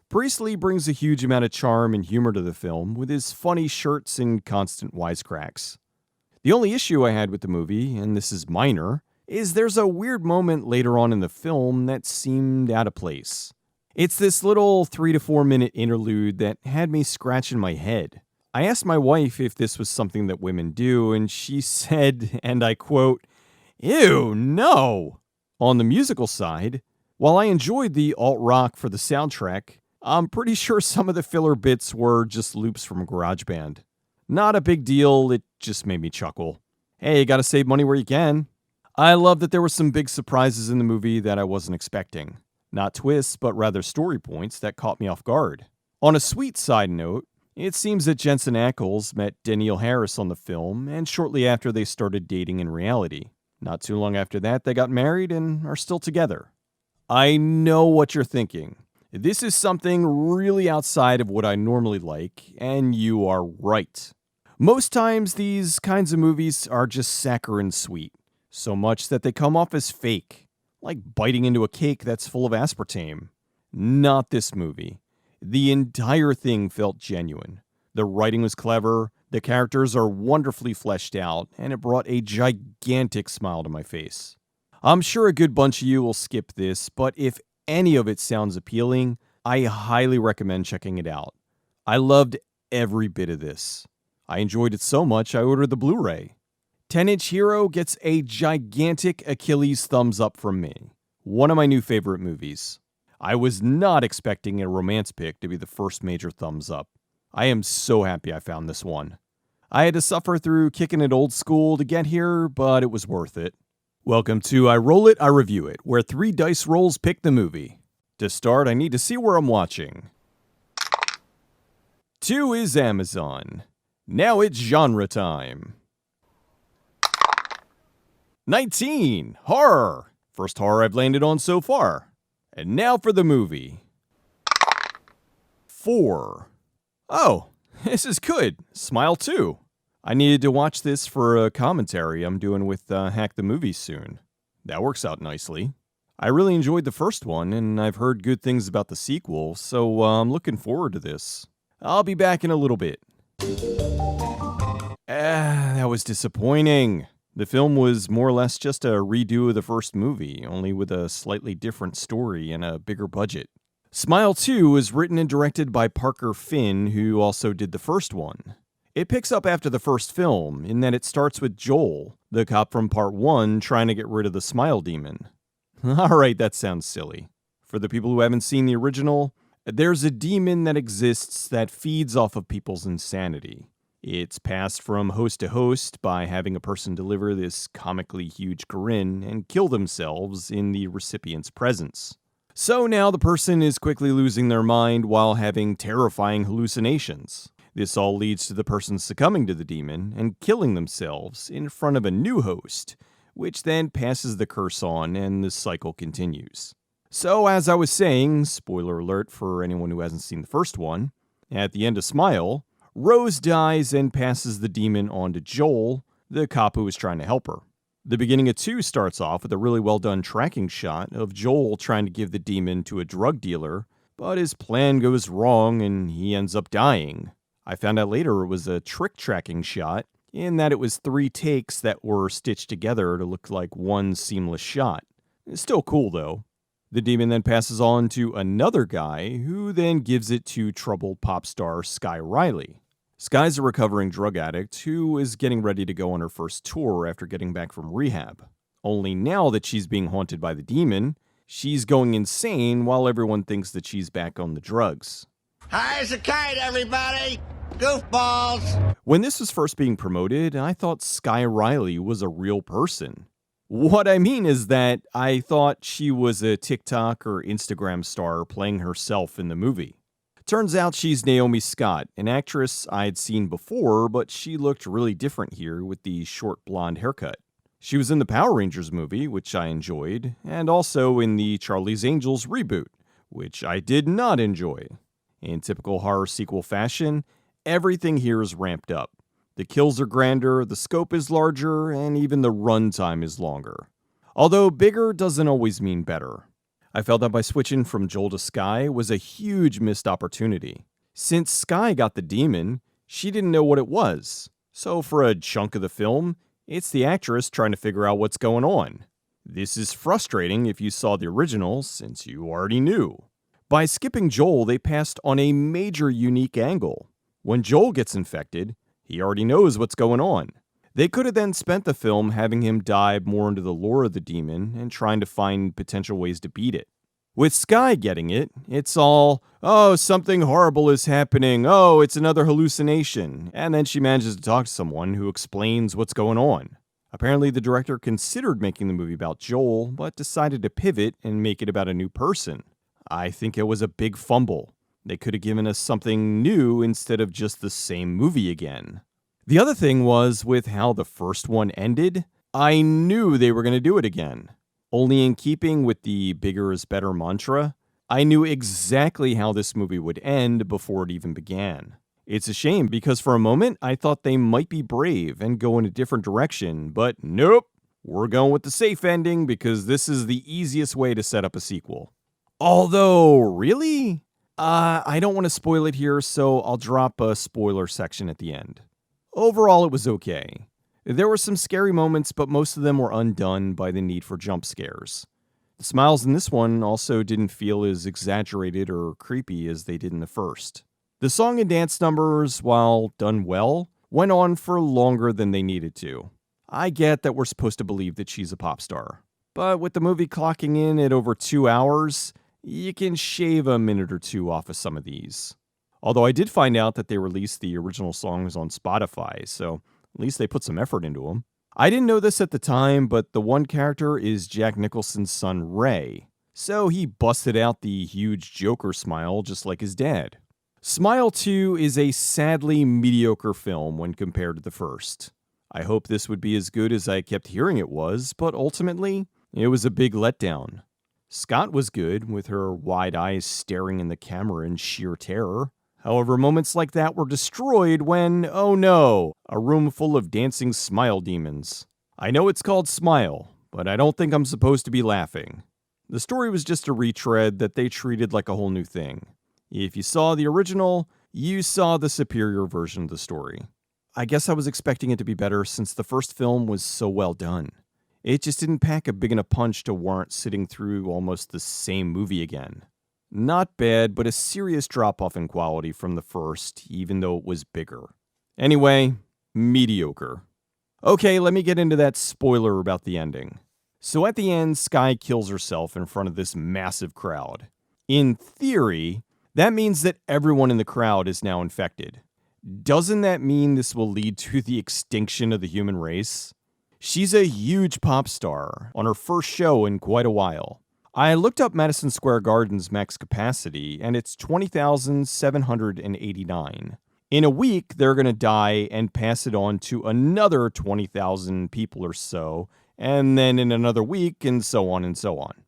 Priestley brings a huge amount of charm and humor to the film with his funny shirts and constant wisecracks. The only issue I had with the movie, and this is minor, is there's a weird moment later on in the film that seemed out of place. It's this little 3 to 4 minute interlude that had me scratching my head. I asked my wife if this was something that women do, and she said, and I quote, "Ew, no!" On the musical side, while I enjoyed the alt-rock for the soundtrack, I'm pretty sure some of the filler bits were just loops from GarageBand. Not a big deal, it just made me chuckle. Hey, you gotta save money where you can. I love that there were some big surprises in the movie that I wasn't expecting. Not twists, but rather story points that caught me off guard. On a sweet side note, it seems that Jensen Ackles met Danielle Harris on the film, and shortly after they started dating in reality. Not too long after that, they got married and are still together. I know what you're thinking. This is something really outside of what I normally like, and you are right. Most times, these kinds of movies are just saccharine sweet, so much that they come off as fake, like biting into a cake that's full of aspartame. Not this movie. The entire thing felt genuine. The writing was clever, the characters are wonderfully fleshed out, and it brought a gigantic smile to my face. I'm sure a good bunch of you will skip this, but if any of it sounds appealing, I highly recommend checking it out. I loved every bit of this. I enjoyed it so much I ordered the Blu-ray. 10-inch Hero gets a gigantic Achilles thumbs up from me. One of my new favorite movies. I was not expecting a romance pick to be the first major thumbs up. I am so happy I found this one. I had to suffer through kicking it old school to get here, but it was worth it. Welcome to I Roll It, I Review It, where 3 dice rolls pick the movie. To start, I need to see where I'm watching. 2 is Amazon. Now it's genre time. 19, horror. First horror I've landed on so far. And now for the movie. 4. Oh, this is good. Smile 2. I needed to watch this for a commentary I'm doing with Hack the Movie soon. That works out nicely. I really enjoyed the first one, and I've heard good things about the sequel, so I'm looking forward to this. I'll be back in a little bit. That was disappointing. The film was more or less just a redo of the first movie, only with a slightly different story and a bigger budget. Smile 2 is written and directed by Parker Finn, who also did the first one. It picks up after the first film, in that it starts with Joel, the cop from part 1, trying to get rid of the Smile Demon. Alright, that sounds silly. For the people who haven't seen the original, there's a demon that exists that feeds off of people's insanity. It's passed from host to host by having a person deliver this comically huge grin and kill themselves in the recipient's presence. So now the person is quickly losing their mind while having terrifying hallucinations. This all leads to the person succumbing to the demon and killing themselves in front of a new host, which then passes the curse on and the cycle continues. So as I was saying, spoiler alert for anyone who hasn't seen the first one, at the end of Smile, Rose dies and passes the demon on to Joel, the cop who was trying to help her. The beginning of 2 starts off with a really well done tracking shot of Joel trying to give the demon to a drug dealer, but his plan goes wrong and he ends up dying. I found out later it was a trick tracking shot, in that it was 3 takes that were stitched together to look like one seamless shot. It's still cool though. The demon then passes on to another guy, who then gives it to troubled pop star Sky Riley. Sky's a recovering drug addict who is getting ready to go on her first tour after getting back from rehab. Only now that she's being haunted by the demon, she's going insane while everyone thinks that she's back on the drugs. High as a kite, everybody! Goofballs! When this was first being promoted, I thought Sky Riley was a real person. What I mean is that I thought she was a TikTok or Instagram star playing herself in the movie. Turns out she's Naomi Scott, an actress I'd seen before, but she looked really different here with the short blonde haircut. She was in the Power Rangers movie, which I enjoyed, and also in the Charlie's Angels reboot, which I did not enjoy. In typical horror sequel fashion, everything here is ramped up. The kills are grander, the scope is larger, and even the runtime is longer. Although bigger doesn't always mean better. I felt that by switching from Joel to Skye was a huge missed opportunity. Since Skye got the demon, she didn't know what it was. So for a chunk of the film, it's the actress trying to figure out what's going on. This is frustrating if you saw the original, since you already knew. By skipping Joel, they passed on a major unique angle. When Joel gets infected, he already knows what's going on. They could have then spent the film having him dive more into the lore of the demon and trying to find potential ways to beat it. With Skye getting it, it's all, oh, something horrible is happening, oh, it's another hallucination, and then she manages to talk to someone who explains what's going on. Apparently the director considered making the movie about Joel, but decided to pivot and make it about a new person. I think it was a big fumble. They could have given us something new instead of just the same movie again. The other thing was, with how the first one ended, I knew they were going to do it again. Only in keeping with the bigger is better mantra, I knew exactly how this movie would end before it even began. It's a shame because for a moment I thought they might be brave and go in a different direction, but nope, we're going with the safe ending because this is the easiest way to set up a sequel. Although, really? I don't want to spoil it here, so I'll drop a spoiler section at the end. Overall, it was okay. There were some scary moments, but most of them were undone by the need for jump scares. The smiles in this one also didn't feel as exaggerated or creepy as they did in the first. The song and dance numbers, while done well, went on for longer than they needed to. I get that we're supposed to believe that she's a pop star, but with the movie clocking in at over 2 hours, you can shave a minute or two off of some of these. Although I did find out that they released the original songs on Spotify, so at least they put some effort into them. I didn't know this at the time, but the one character is Jack Nicholson's son Ray, so he busted out the huge Joker smile just like his dad. Smile 2 is a sadly mediocre film when compared to the first. I hoped this would be as good as I kept hearing it was, but ultimately, it was a big letdown. Scott was good, with her wide eyes staring in the camera in sheer terror. However, moments like that were destroyed when, oh no, a room full of dancing smile demons. I know it's called Smile, but I don't think I'm supposed to be laughing. The story was just a retread that they treated like a whole new thing. If you saw the original, you saw the superior version of the story. I guess I was expecting it to be better since the first film was so well done. It just didn't pack a big enough punch to warrant sitting through almost the same movie again. Not bad, but a serious drop-off in quality from the first, even though it was bigger. Anyway, mediocre. Okay, let me get into that spoiler about the ending. So at the end, Skye kills herself in front of this massive crowd. In theory, that means that everyone in the crowd is now infected. Doesn't that mean this will lead to the extinction of the human race? She's a huge pop star on her first show in quite a while. I looked up Madison Square Garden's max capacity, and it's 20,789. In a week, they're going to die and pass it on to another 20,000 people or so, and then in another week, and so on and so on.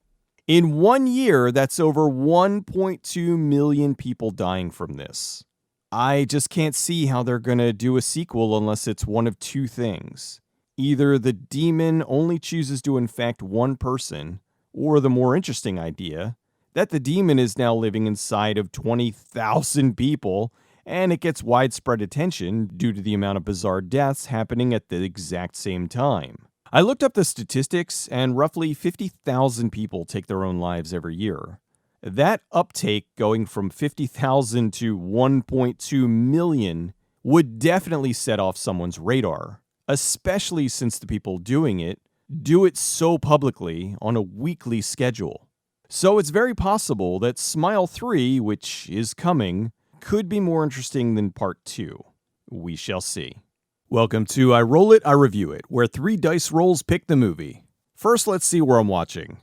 In 1 year, that's over 1.2 million people dying from this. I just can't see how they're going to do a sequel unless it's one of two things. Either the demon only chooses to infect one person, or the more interesting idea, that the demon is now living inside of 20,000 people, and it gets widespread attention due to the amount of bizarre deaths happening at the exact same time. I looked up the statistics, and roughly 50,000 people take their own lives every year. That uptake going from 50,000 to 1.2 million would definitely set off someone's radar, especially since the people doing it do it so publicly on a weekly schedule. So it's very possible that Smile 3, which is coming, could be more interesting than Part 2. We shall see. Welcome to I Roll It, I Review It, where 3 dice rolls pick the movie. First, let's see where I'm watching.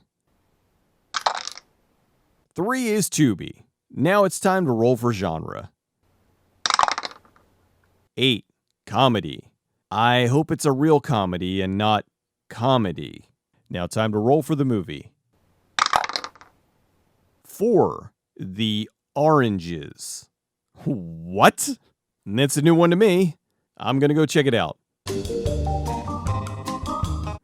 3 is Tubi. Now it's time to roll for genre. 8, comedy. I hope it's a real comedy and not comedy. Now time to roll for the movie. 4. The Oranges. What? That's a new one to me. I'm gonna go check it out.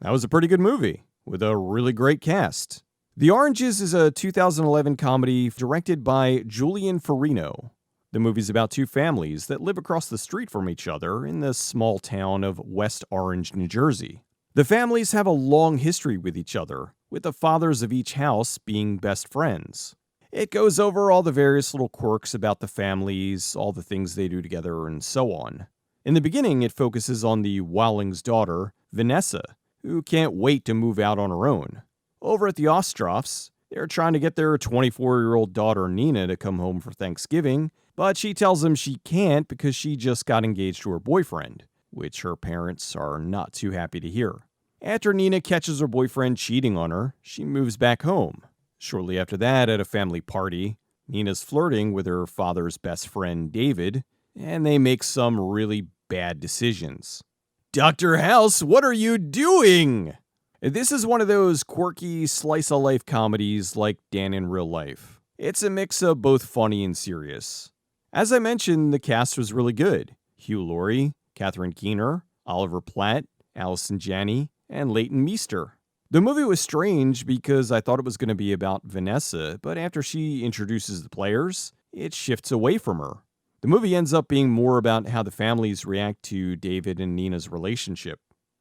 That was a pretty good movie, with a really great cast. The Oranges is a 2011 comedy directed by Julian Farino. The movie's about two families that live across the street from each other in the small town of West Orange, New Jersey. The families have a long history with each other, with the fathers of each house being best friends. It goes over all the various little quirks about the families, all the things they do together, and so on. In the beginning, it focuses on the Walling's daughter, Vanessa, who can't wait to move out on her own. Over at the Ostroffs, they're trying to get their 24-year-old daughter Nina to come home for Thanksgiving, but she tells them she can't because she just got engaged to her boyfriend, which her parents are not too happy to hear. After Nina catches her boyfriend cheating on her, she moves back home. Shortly after that, at a family party, Nina's flirting with her father's best friend, David, and they make some really bad decisions. Dr. House, what are you doing? This is one of those quirky slice-of-life comedies like Dan in Real Life. It's a mix of both funny and serious. As I mentioned, the cast was really good. Hugh Laurie, Catherine Keener, Oliver Platt, Allison Janney, and Leighton Meester. The movie was strange because I thought it was going to be about Vanessa, but after she introduces the players, it shifts away from her. The movie ends up being more about how the families react to David and Nina's relationship.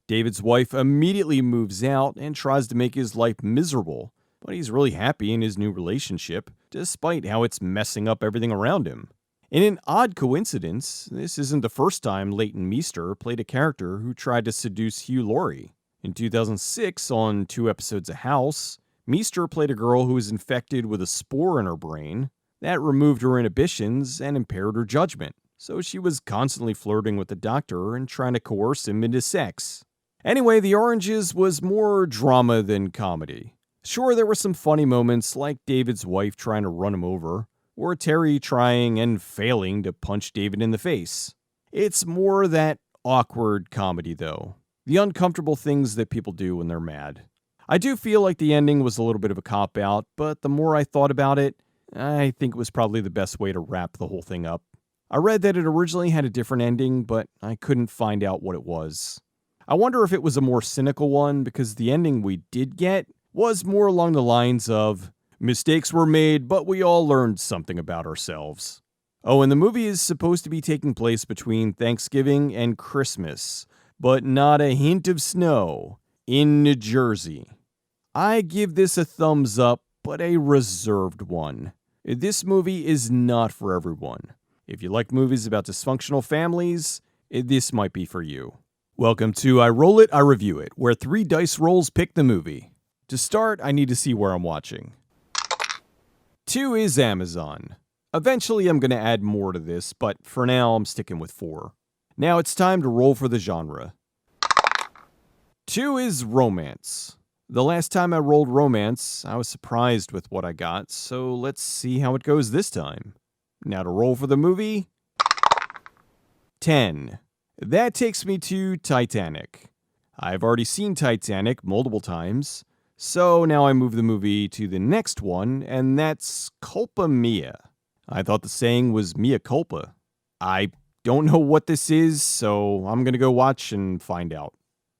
David's wife immediately moves out and tries to make his life miserable, but he's really happy in his new relationship, despite how it's messing up everything around him. In an odd coincidence, this isn't the first time Leighton Meester played a character who tried to seduce Hugh Laurie. In 2006, on 2 episodes of House, Meester played a girl who was infected with a spore in her brain that removed her inhibitions and impaired her judgment, so she was constantly flirting with the doctor and trying to coerce him into sex. Anyway, The Oranges was more drama than comedy. Sure, there were some funny moments like David's wife trying to run him over, or Terry trying and failing to punch David in the face. It's more that awkward comedy, though. The uncomfortable things that people do when they're mad. I do feel like the ending was a little bit of a cop-out, but the more I thought about it, I think it was probably the best way to wrap the whole thing up. I read that it originally had a different ending, but I couldn't find out what it was. I wonder if it was a more cynical one, because the ending we did get was more along the lines of, mistakes were made, but we all learned something about ourselves. Oh, and the movie is supposed to be taking place between Thanksgiving and Christmas, but not a hint of snow in New Jersey. I give this a thumbs up, but a reserved one. This movie is not for everyone. If you like movies about dysfunctional families, this might be for you. Welcome to I Roll It, I Review It, where 3 dice rolls pick the movie. To start, I need to see where I'm watching. 2 is Amazon. Eventually, I'm going to add more to this, but for now, I'm sticking with 4. Now it's time to roll for the genre. 2 is romance. The last time I rolled romance, I was surprised with what I got, so let's see how it goes this time. Now to roll for the movie. 10. That takes me to Titanic. I've already seen Titanic multiple times, so now I move the movie to the next one, and that's Culpa Mia. I thought the saying was mea culpa. I don't know what this is, so I'm gonna go watch and find out.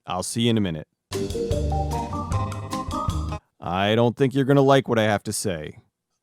I'll see you in a minute. I don't think you're gonna like what I have to say.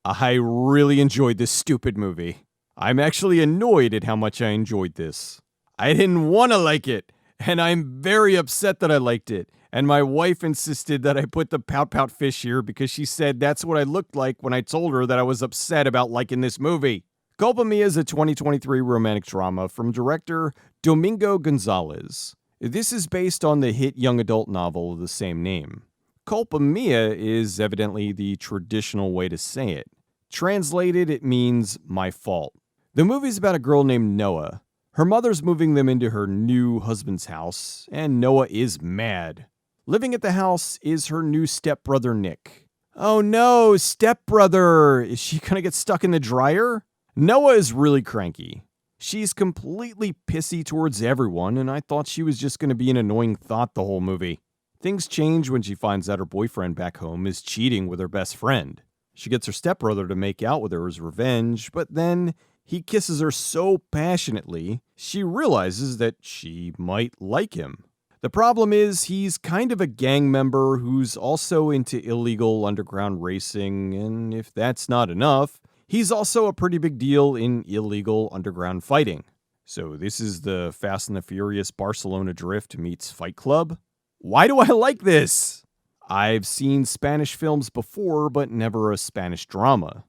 I really enjoyed this stupid movie. I'm actually annoyed at how much I enjoyed this. I didn't want to like it, and I'm very upset that I liked it. And my wife insisted that I put the pout-pout fish here because she said that's what I looked like when I told her that I was upset about liking this movie. Culpa Mia is a 2023 romantic drama from director Domingo Gonzalez. This is based on the hit young adult novel of the same name. Culpa Mia is evidently the traditional way to say it. Translated, it means my fault. The movie's about a girl named Noah. Her mother's moving them into her new husband's house, and Noah is mad. Living at the house is her new stepbrother, Nick. Oh no, stepbrother! Is she gonna get stuck in the dryer? Noah is really cranky. She's completely pissy towards everyone, and I thought she was just gonna be an annoying thought the whole movie. Things change when she finds out her boyfriend back home is cheating with her best friend. She gets her stepbrother to make out with her as revenge, but then he kisses her so passionately, she realizes that she might like him. The problem is, he's kind of a gang member who's also into illegal underground racing, and if that's not enough, he's also a pretty big deal in illegal underground fighting. So this is the Fast and the Furious Barcelona Drift meets Fight Club? Why do I like this? I've seen Spanish films before, but never a Spanish drama.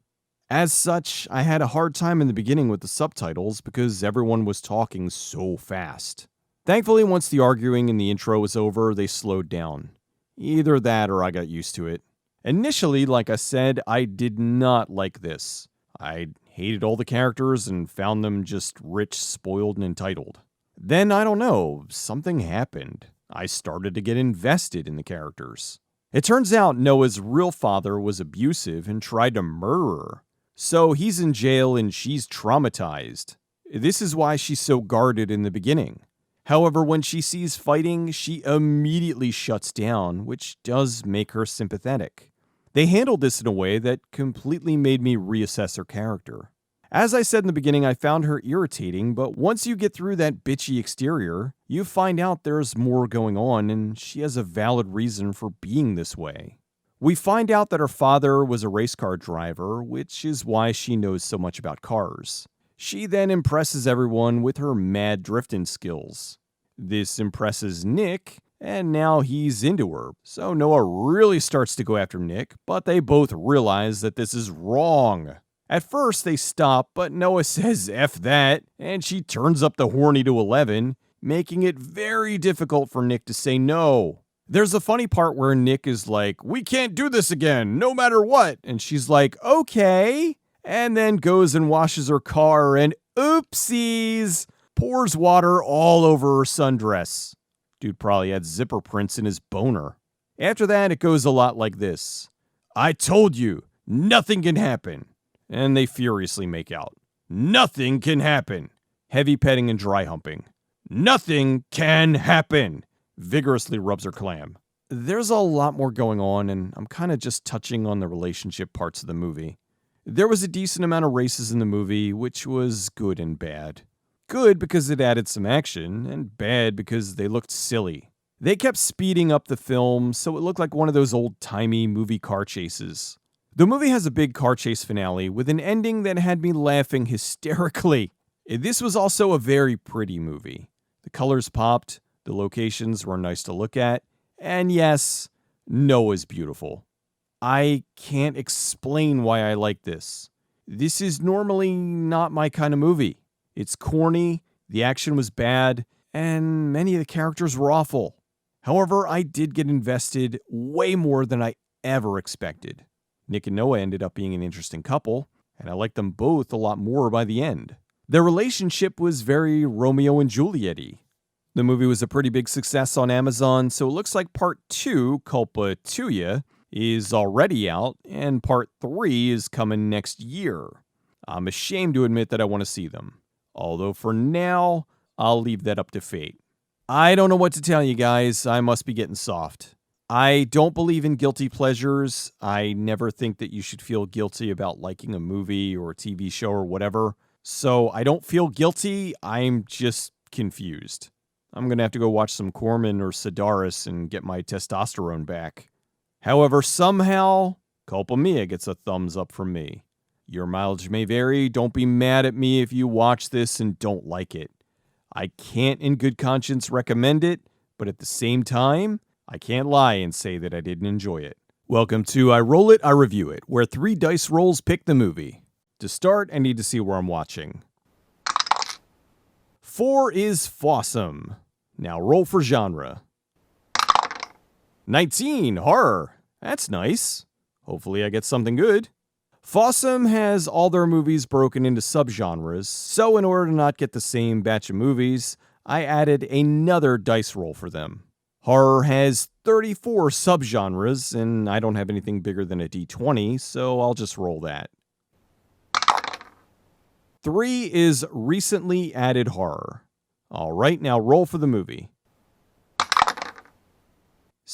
As such, I had a hard time in the beginning with the subtitles because everyone was talking so fast. Thankfully, once the arguing in the intro was over, they slowed down. Either that or I got used to it. Initially, like I said, I did not like this. I hated all the characters and found them just rich, spoiled, and entitled. Then, I don't know, something happened. I started to get invested in the characters. It turns out Noah's real father was abusive and tried to murder her. So he's in jail and she's traumatized. This is why she's so guarded in the beginning. However, when she sees fighting, she immediately shuts down, which does make her sympathetic. They handled this in a way that completely made me reassess her character. As I said in the beginning, I found her irritating, but once you get through that bitchy exterior, you find out there's more going on and she has a valid reason for being this way. We find out that her father was a race car driver, which is why she knows so much about cars. She then impresses everyone with her mad drifting skills. This impresses Nick, and now he's into her. So Noah really starts to go after Nick, but they both realize that this is wrong. At first they stop, but Noah says F that, and she turns up the horny to 11, making it very difficult for Nick to say no. There's a funny part where Nick is like, "We can't do this again, no matter what," and she's like, "Okay," and then goes and washes her car and oopsies, pours water all over her sundress. Dude probably had zipper prints in his boner. After that, it goes a lot like this. "I told you, nothing can happen." And they furiously make out. "Nothing can happen." Heavy petting and dry humping. "Nothing can happen." Vigorously rubs her clam. There's a lot more going on, and I'm kind of just touching on the relationship parts of the movie. There was a decent amount of races in the movie, which was good and bad. Good because it added some action, and bad because they looked silly. They kept speeding up the film, so it looked like one of those old-timey movie car chases. The movie has a big car chase finale with an ending that had me laughing hysterically. This was also a very pretty movie. The colors popped, the locations were nice to look at, and yes, Noah's beautiful. I can't explain why I like this. This is normally not my kind of movie. It's corny, the action was bad, and many of the characters were awful. However, I did get invested way more than I ever expected. Nick and Noah ended up being an interesting couple, and I liked them both a lot more by the end. Their relationship was very Romeo and Juliet-y. The movie was a pretty big success on Amazon, so it looks like part 2, Culpa Mia, is already out, and part 3 is coming next year. I'm ashamed to admit that I want to see them. Although for now, I'll leave that up to fate. I don't know what to tell you guys, I must be getting soft. I don't believe in guilty pleasures. I never think that you should feel guilty about liking a movie or a TV show or whatever. So I don't feel guilty, I'm just confused. I'm going to have to go watch some Corman or Sedaris and get my testosterone back. However, somehow, Culpa Mia gets a thumbs up from me. Your mileage may vary, don't be mad at me if you watch this and don't like it. I can't in good conscience recommend it, but at the same time, I can't lie and say that I didn't enjoy it. Welcome to I Roll It, I Review It, where 3 dice rolls pick the movie. To start, I need to see where I'm watching. 4 is Fossum. Now roll for genre. 19, horror. That's nice. Hopefully I get something good. Fossum has all their movies broken into subgenres, so in order to not get the same batch of movies, I added another dice roll for them. Horror has 34 subgenres, and I don't have anything bigger than a d20, so I'll just roll that. 3 is recently added horror. Alright, now roll for the movie.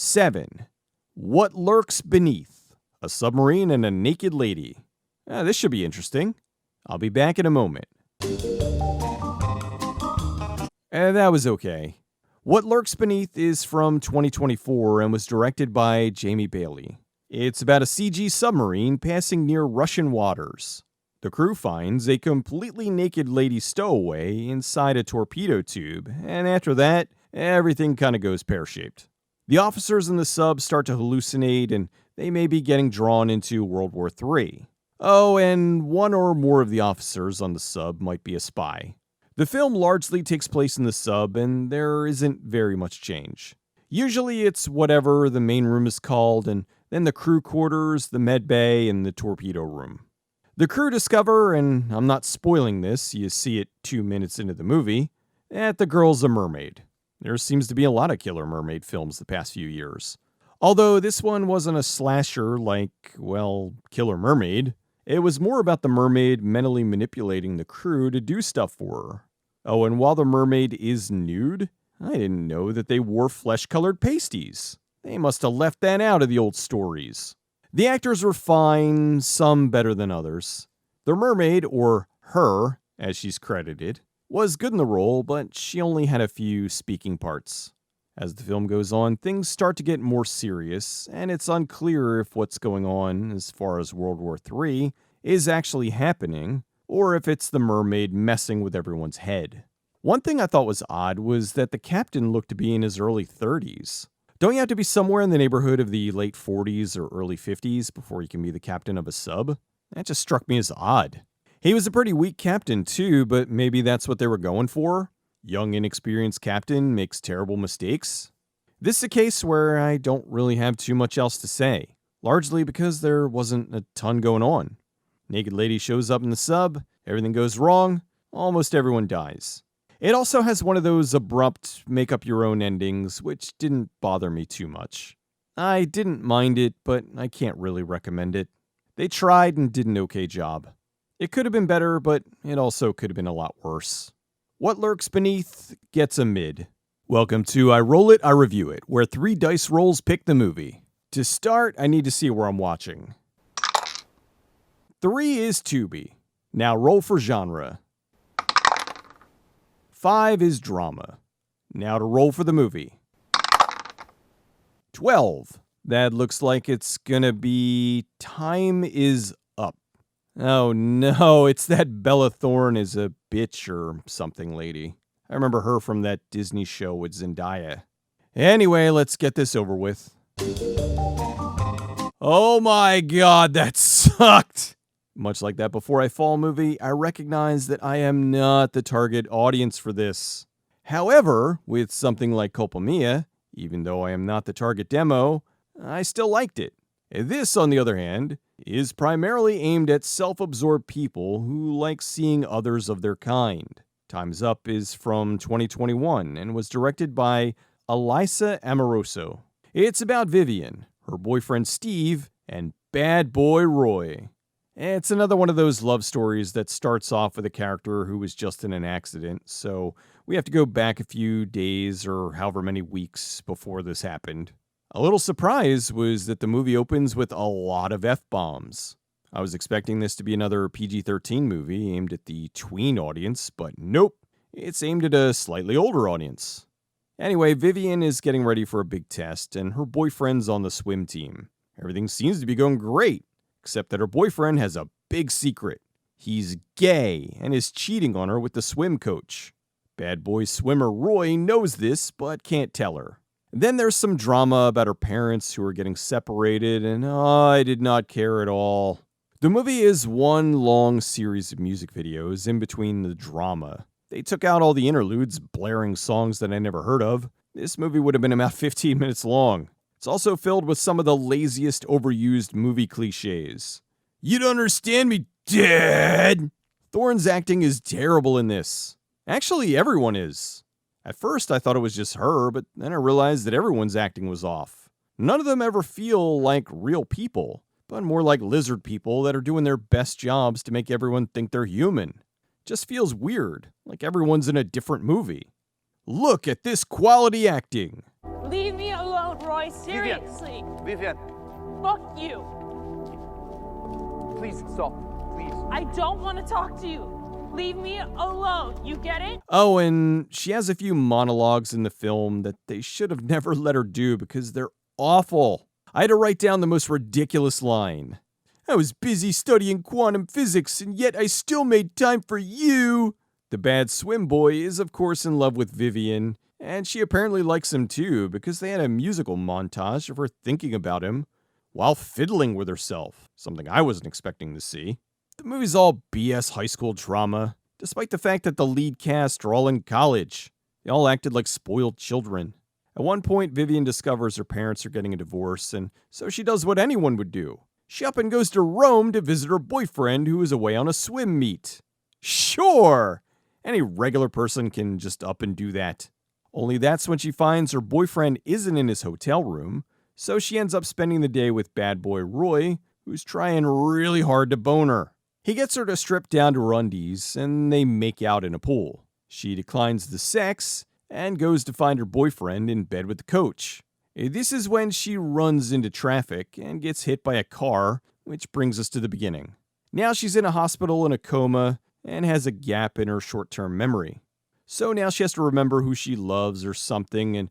7. What Lurks Beneath? A submarine and a naked lady. This should be interesting. I'll be back in a moment. That was okay. What Lurks Beneath is from 2024 and was directed by Jamie Bailey. It's about a CG submarine passing near Russian waters. The crew finds a completely naked lady stowaway inside a torpedo tube, and after that, everything kind of goes pear-shaped. The officers in the sub start to hallucinate, and they may be getting drawn into World War III. Oh, and one or more of the officers on the sub might be a spy. The film largely takes place in the sub, and there isn't very much change. Usually it's whatever the main room is called, and then the crew quarters, the med bay, and the torpedo room. The crew discover, and I'm not spoiling this, you see it 2 minutes into the movie, that the girl's a mermaid. There seems to be a lot of killer mermaid films the past few years. Although this one wasn't a slasher like, well, Killer Mermaid. It was more about the mermaid mentally manipulating the crew to do stuff for her. Oh, and while the mermaid is nude, I didn't know that they wore flesh-colored pasties. They must have left that out of the old stories. The actors were fine, some better than others. The mermaid, or her, as she's credited, was good in the role, but she only had a few speaking parts. As the film goes on, things start to get more serious, and it's unclear if what's going on, as far as World War III, is actually happening, or if it's the mermaid messing with everyone's head. One thing I thought was odd was that the captain looked to be in his early 30s. Don't you have to be somewhere in the neighborhood of the late 40s or early 50s before you can be the captain of a sub? That just struck me as odd. He was a pretty weak captain too, but maybe that's what they were going for? Young, inexperienced captain makes terrible mistakes? This is a case where I don't really have too much else to say, largely because there wasn't a ton going on. Naked lady shows up in the sub, everything goes wrong, almost everyone dies. It also has one of those abrupt, make-up-your-own endings, which didn't bother me too much. I didn't mind it, but I can't really recommend it. They tried and did an okay job. It could have been better, but it also could have been a lot worse. What Lurks Beneath gets a mid. Welcome to I Roll It, I Review It, where 3 dice rolls pick the movie. To start, I need to see where I'm watching. 3 is Tubi. Now roll for genre. 5 is drama. Now to roll for the movie. 12. That looks like it's gonna be Time Is Up. Oh no, it's that Bella Thorne is a bitch or something lady. I remember her from that Disney show with Zendaya. Anyway, let's get this over with. Oh my god, that sucked! Much like that Before I Fall movie, I recognize that I am not the target audience for this. However, with something like Culpa Mia, even though I am not the target demo, I still liked it. This, on the other hand, is primarily aimed at self-absorbed people who like seeing others of their kind. Time's Up is from 2021 and was directed by Elisa Amoroso. It's about Vivian, her boyfriend Steve, and bad boy Roy. It's another one of those love stories that starts off with a character who was just in an accident, so we have to go back a few days or however many weeks before this happened. A little surprise was that the movie opens with a lot of F-bombs. I was expecting this to be another PG-13 movie aimed at the tween audience, but nope, it's aimed at a slightly older audience. Anyway, Vivian is getting ready for a big test, and her boyfriend's on the swim team. Everything seems to be going great, except that her boyfriend has a big secret. He's gay and is cheating on her with the swim coach. Bad boy swimmer Roy knows this, but can't tell her. Then there's some drama about her parents who are getting separated, and I did not care at all. The movie is one long series of music videos in between the drama. They took out all the interludes, blaring songs that I never heard of. This movie would have been about 15 minutes long. It's also filled with some of the laziest overused movie cliches. You don't understand me, Dad! Thorne's acting is terrible in this. Actually, everyone is. At first, I thought it was just her, but then I realized that everyone's acting was off. None of them ever feel like real people, but more like lizard people that are doing their best jobs to make everyone think they're human. Just feels weird, like everyone's in a different movie. Look at this quality acting! Leave me alone! out, Roy. Seriously. Vivian, Fuck you. please stop. Please. I don't want to talk to you. Leave me alone. You get it? Oh, and she has a few monologues in the film that they should have never let her do because they're awful. I had to write down the most ridiculous line. I was busy studying quantum physics, and yet I still made time for you. The bad swim boy is, of course, in love with Vivian, and she apparently likes him too because they had a musical montage of her thinking about him while fiddling with herself, something I wasn't expecting to see. The movie's all BS high school drama, despite the fact that the lead cast are all in college. They all acted like spoiled children. At one point, Vivian discovers her parents are getting a divorce, and so she does what anyone would do. She up and goes to Rome to visit her boyfriend who is away on a swim meet. Sure! Any regular person can just up and do that. Only that's when she finds her boyfriend isn't in his hotel room, so she ends up spending the day with bad boy Roy, who's trying really hard to bone her. He gets her to strip down to her undies, and they make out in a pool. She declines the sex and goes to find her boyfriend in bed with the coach. This is when she runs into traffic and gets hit by a car, which brings us to the beginning. Now she's in a hospital in a coma and has a gap in her short-term memory. So now she has to remember who she loves or something, and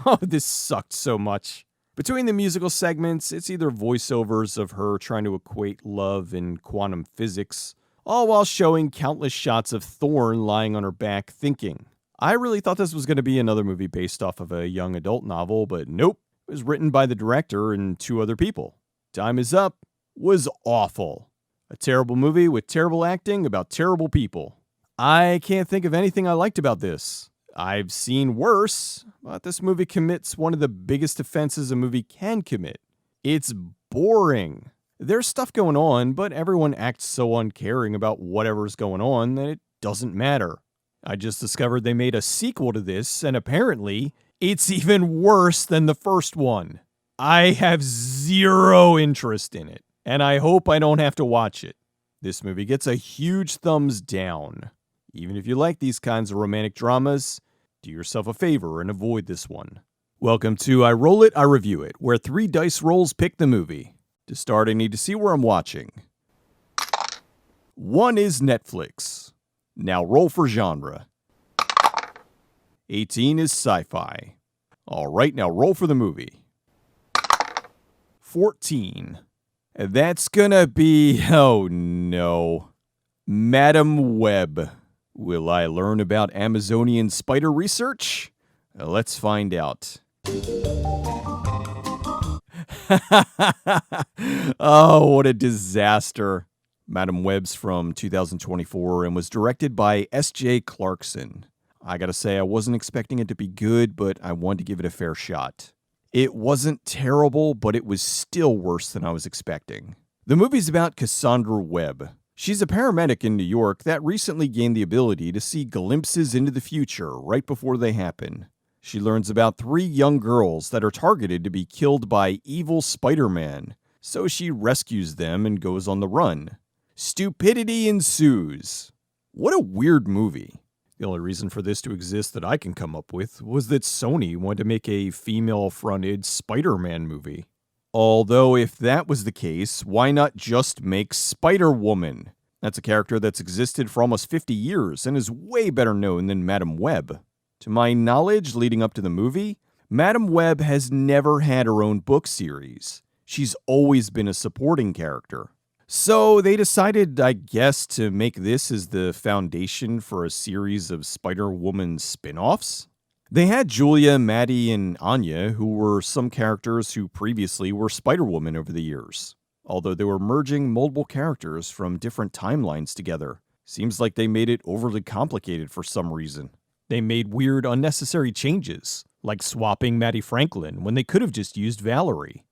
oh, this sucked so much. Between the musical segments, it's either voiceovers of her trying to equate love and quantum physics, all while showing countless shots of Thorne lying on her back thinking. I really thought this was going to be another movie based off of a young adult novel, but nope. It was written by the director and 2 other people. Time Is Up was awful. A terrible movie with terrible acting about terrible people. I can't think of anything I liked about this. I've seen worse, but this movie commits one of the biggest offenses a movie can commit. It's boring. There's stuff going on, but everyone acts so uncaring about whatever's going on that it doesn't matter. I just discovered they made a sequel to this, and apparently, it's even worse than the first one. I have zero interest in it, and I hope I don't have to watch it. This movie gets a huge thumbs down. Even if you like these kinds of romantic dramas, do yourself a favor and avoid this one. Welcome to I Roll It, I Review It, where 3 dice rolls pick the movie. To start, I need to see where I'm watching. 1 is Netflix. Now roll for genre. 18 is sci-fi. Alright, now roll for the movie. 14. That's gonna be, oh no, Madam Web. Will I learn about Amazonian spider research? Let's find out. Oh, what a disaster. Madam Web's from 2024 and was directed by S.J. Clarkson. I gotta say, I wasn't expecting it to be good, but I wanted to give it a fair shot. It wasn't terrible, but it was still worse than I was expecting. The movie's about Cassandra Webb. She's a paramedic in New York that recently gained the ability to see glimpses into the future right before they happen. She learns about 3 young girls that are targeted to be killed by evil Spider-Man, so she rescues them and goes on the run. Stupidity ensues. What a weird movie. The only reason for this to exist that I can come up with was that Sony wanted to make a female-fronted Spider-Man movie. Although if that was the case, why not just make Spider-Woman? That's a character that's existed for almost 50 years and is way better known than Madam Web. To my knowledge, leading up to the movie, Madam Web has never had her own book series. She's always been a supporting character. So they decided, I guess, to make this as the foundation for a series of Spider-Woman spin-offs. They had Julia, Maddie, and Anya, who were some characters who previously were Spider-Woman over the years. Although they were merging multiple characters from different timelines together. Seems like they made it overly complicated for some reason. They made weird, unnecessary changes, like swapping Maddie Franklin when they could have just used Valerie.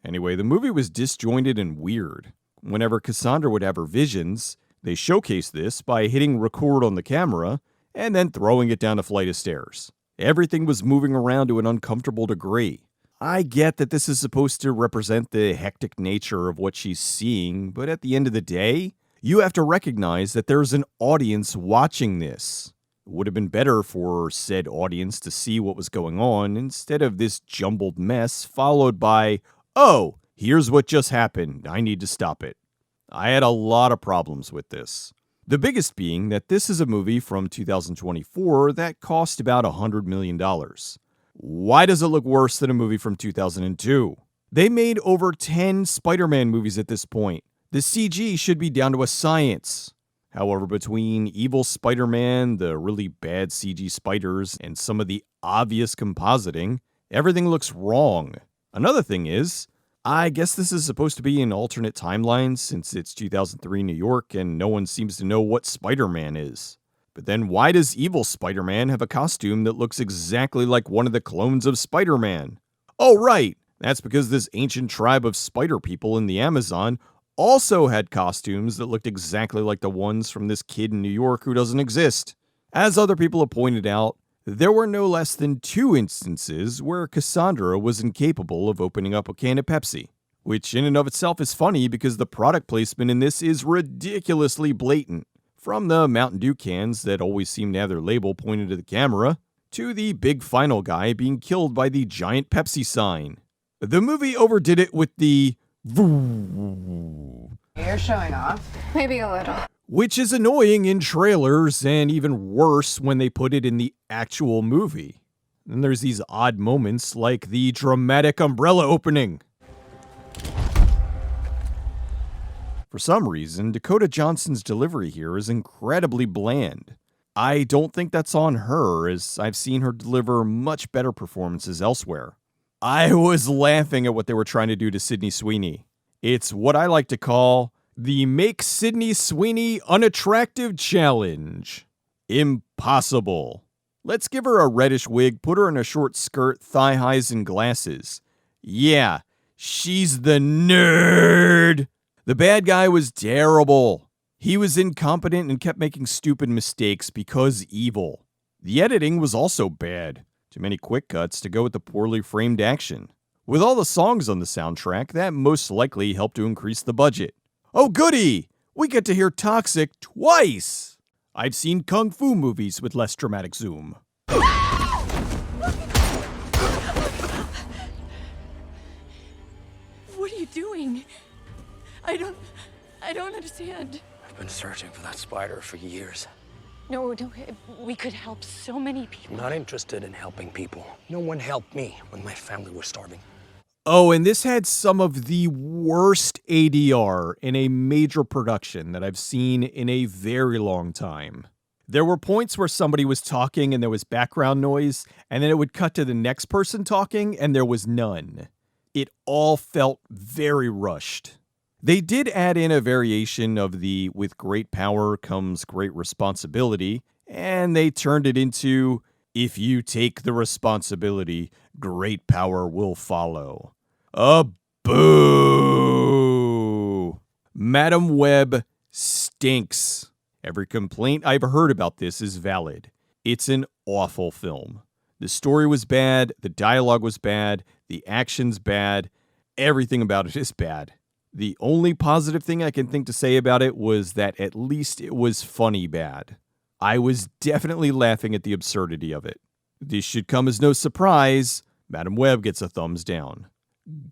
Anyway, the movie was disjointed and weird. Whenever Cassandra would have her visions, they showcased this by hitting record on the camera and then throwing it down a flight of stairs. Everything was moving around to an uncomfortable degree. I get that this is supposed to represent the hectic nature of what she's seeing, but at the end of the day, you have to recognize that there's an audience watching this. It would have been better for said audience to see what was going on instead of this jumbled mess followed by, oh, here's what just happened. I need to stop it. I had a lot of problems with this. The biggest being that this is a movie from 2024 that cost about $100 million. Why does it look worse than a movie from 2002? They made over 10 Spider-Man movies at this point. The CG should be down to a science. However, between evil Spider-Man, the really bad CG spiders, and some of the obvious compositing, everything looks wrong. Another thing is, I guess this is supposed to be an alternate timeline since it's 2003 New York and no one seems to know what Spider-Man is. But then why does evil Spider-Man have a costume that looks exactly like one of the clones of Spider-Man? Oh right, that's because this ancient tribe of spider people in the Amazon also had costumes that looked exactly like the ones from this kid in New York who doesn't exist. As other people have pointed out, there were no less than 2 instances where Cassandra was incapable of opening up a can of Pepsi, which in and of itself is funny because the product placement in this is ridiculously blatant. From the Mountain Dew cans that always seem to have their label pointed to the camera, to the big final guy being killed by the giant Pepsi sign. The movie overdid it with the You're showing off. Maybe a little. which is annoying in trailers and even worse when they put it in the actual movie. Then there's these odd moments like the dramatic umbrella opening. For some reason, Dakota Johnson's delivery here is incredibly bland. I don't think that's on her, as I've seen her deliver much better performances elsewhere. I was laughing at what they were trying to do to Sydney Sweeney. It's what I like to call the Make Sydney Sweeney Unattractive Challenge. Impossible. Let's give her a reddish wig, put her in a short skirt, thigh highs, and glasses. Yeah, she's the nerd. The bad guy was terrible. He was incompetent and kept making stupid mistakes because evil. The editing was also bad. Too many quick cuts to go with the poorly framed action. With all the songs on the soundtrack, that most likely helped to increase the budget. Oh goody! We get to hear Toxic twice! I've seen kung fu movies with less dramatic zoom. What are you doing? I don't understand. I've been searching for that spider for years. No, we could help so many people. I'm not interested in helping people. No one helped me when my family was starving. Oh, and this had some of the worst ADR in a major production that I've seen in a very long time. There were points where somebody was talking and there was background noise, and then it would cut to the next person talking and there was none. It all felt very rushed. They did add in a variation of the "with great power comes great responsibility," and they turned it into "if you take the responsibility, great power will follow." A boo! Madam Web stinks. Every complaint I've heard about this is valid. It's an awful film. The story was bad, the dialogue was bad, the action's bad, everything about it is bad. The only positive thing I can think to say about it was that at least it was funny bad. I was definitely laughing at the absurdity of it. This should come as no surprise. Madam Web gets a thumbs down.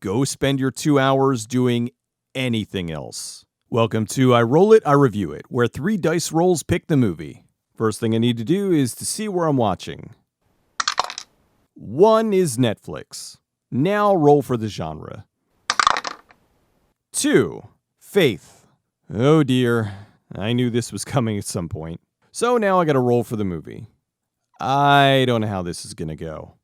Go spend your 2 hours doing anything else. Welcome to I Roll It, I Review It, where 3 dice rolls pick the movie. First thing I need to do is to see where I'm watching. 1 is Netflix. Now roll for the genre. 2, Faith. Oh dear, I knew this was coming at some point. So now I gotta roll for the movie. I don't know how this is gonna go.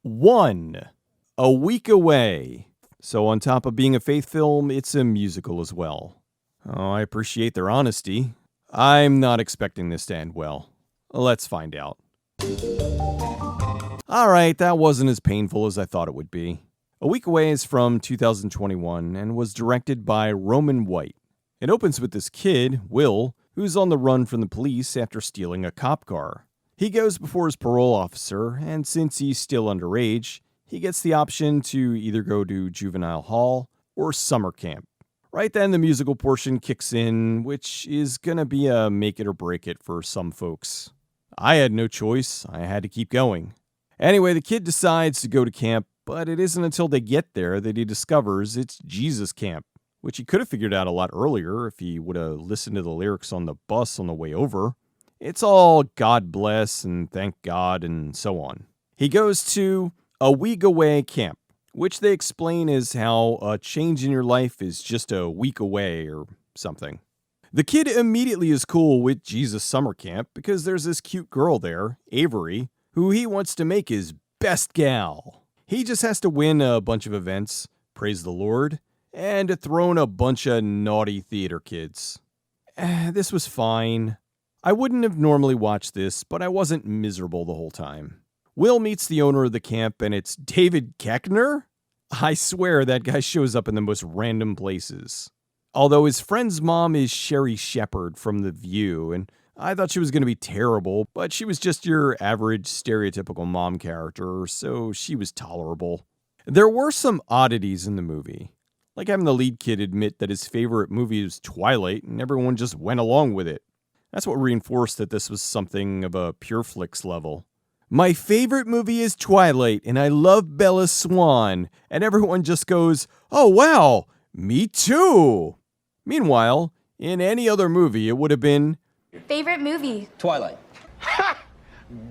1, A Week Away. So on top of being a Faith film, it's a musical as well. Oh, I appreciate their honesty. I'm not expecting this to end well. Let's find out. Alright, that wasn't as painful as I thought it would be. A Week Away is from 2021 and was directed by Roman White. It opens with this kid, Will, who's on the run from the police after stealing a cop car. He goes before his parole officer, and since he's still underage, he gets the option to either go to juvenile hall or summer camp. Right then, the musical portion kicks in, which is gonna be a make it or break it for some folks. I had no choice, I had to keep going. Anyway, the kid decides to go to camp, but it isn't until they get there that he discovers it's Jesus camp, which he could have figured out a lot earlier if he would have listened to the lyrics on the bus on the way over. It's all God bless and thank God and so on. He goes to a week away camp, which they explain is how a change in your life is just a week away or something. The kid immediately is cool with Jesus summer camp because there's this cute girl there, Avery, who he wants to make his best gal. He just has to win a bunch of events, praise the Lord, and dethrone a bunch of naughty theater kids. This was fine. I wouldn't have normally watched this, but I wasn't miserable the whole time. Will meets the owner of the camp, and it's David Koechner? I swear that guy shows up in the most random places. Although his friend's mom is Sherry Shepherd from The View, and I thought she was going to be terrible, but she was just your average stereotypical mom character, so she was tolerable. There were some oddities in the movie, like having the lead kid admit that his favorite movie was Twilight, and everyone just went along with it. That's what reinforced that this was something of a Pure Flix level. My favorite movie is Twilight, and I love Bella Swan. And everyone just goes, oh wow, me too. Meanwhile, in any other movie, it would have been, Favorite movie? Twilight.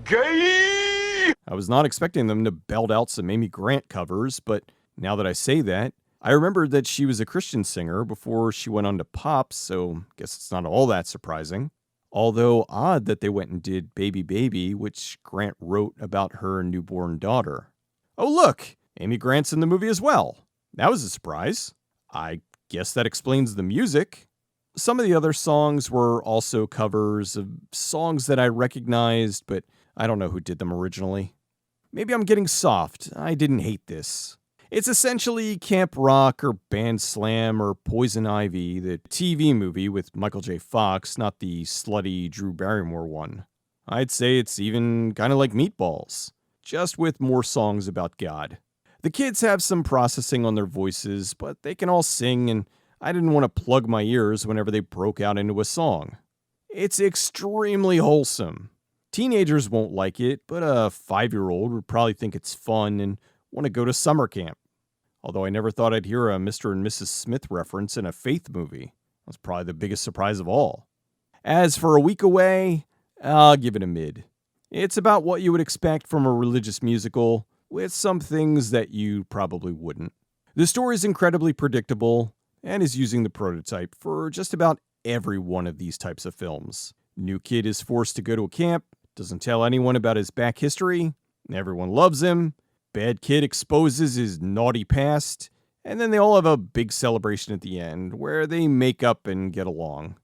Gay! I was not expecting them to belt out some Amy Grant covers, but now that I say that, I remembered that she was a Christian singer before she went on to pop, so guess it's not all that surprising. Although odd that they went and did Baby Baby, which Grant wrote about her newborn daughter. Oh look, Amy Grant's in the movie as well. That was a surprise. I guess that explains the music. Some of the other songs were also covers of songs that I recognized, but I don't know who did them originally. Maybe I'm getting soft. I didn't hate this. It's essentially Camp Rock or Band Slam or Poison Ivy, the TV movie with Michael J. Fox, not the slutty Drew Barrymore one. I'd say it's even kind of like Meatballs, just with more songs about God. The kids have some processing on their voices, but they can all sing, and I didn't want to plug my ears whenever they broke out into a song. It's extremely wholesome. Teenagers won't like it, but a 5-year-old would probably think it's fun and want to go to summer camp. Although I never thought I'd hear a Mr. and Mrs. Smith reference in a faith movie. That's probably the biggest surprise of all. As for A Week Away, I'll give it a mid. It's about what you would expect from a religious musical, with some things that you probably wouldn't. The story is incredibly predictable, and is using the prototype for just about every one of these types of films. New kid is forced to go to a camp, doesn't tell anyone about his back history, everyone loves him, bad kid exposes his naughty past, and then they all have a big celebration at the end where they make up and get along.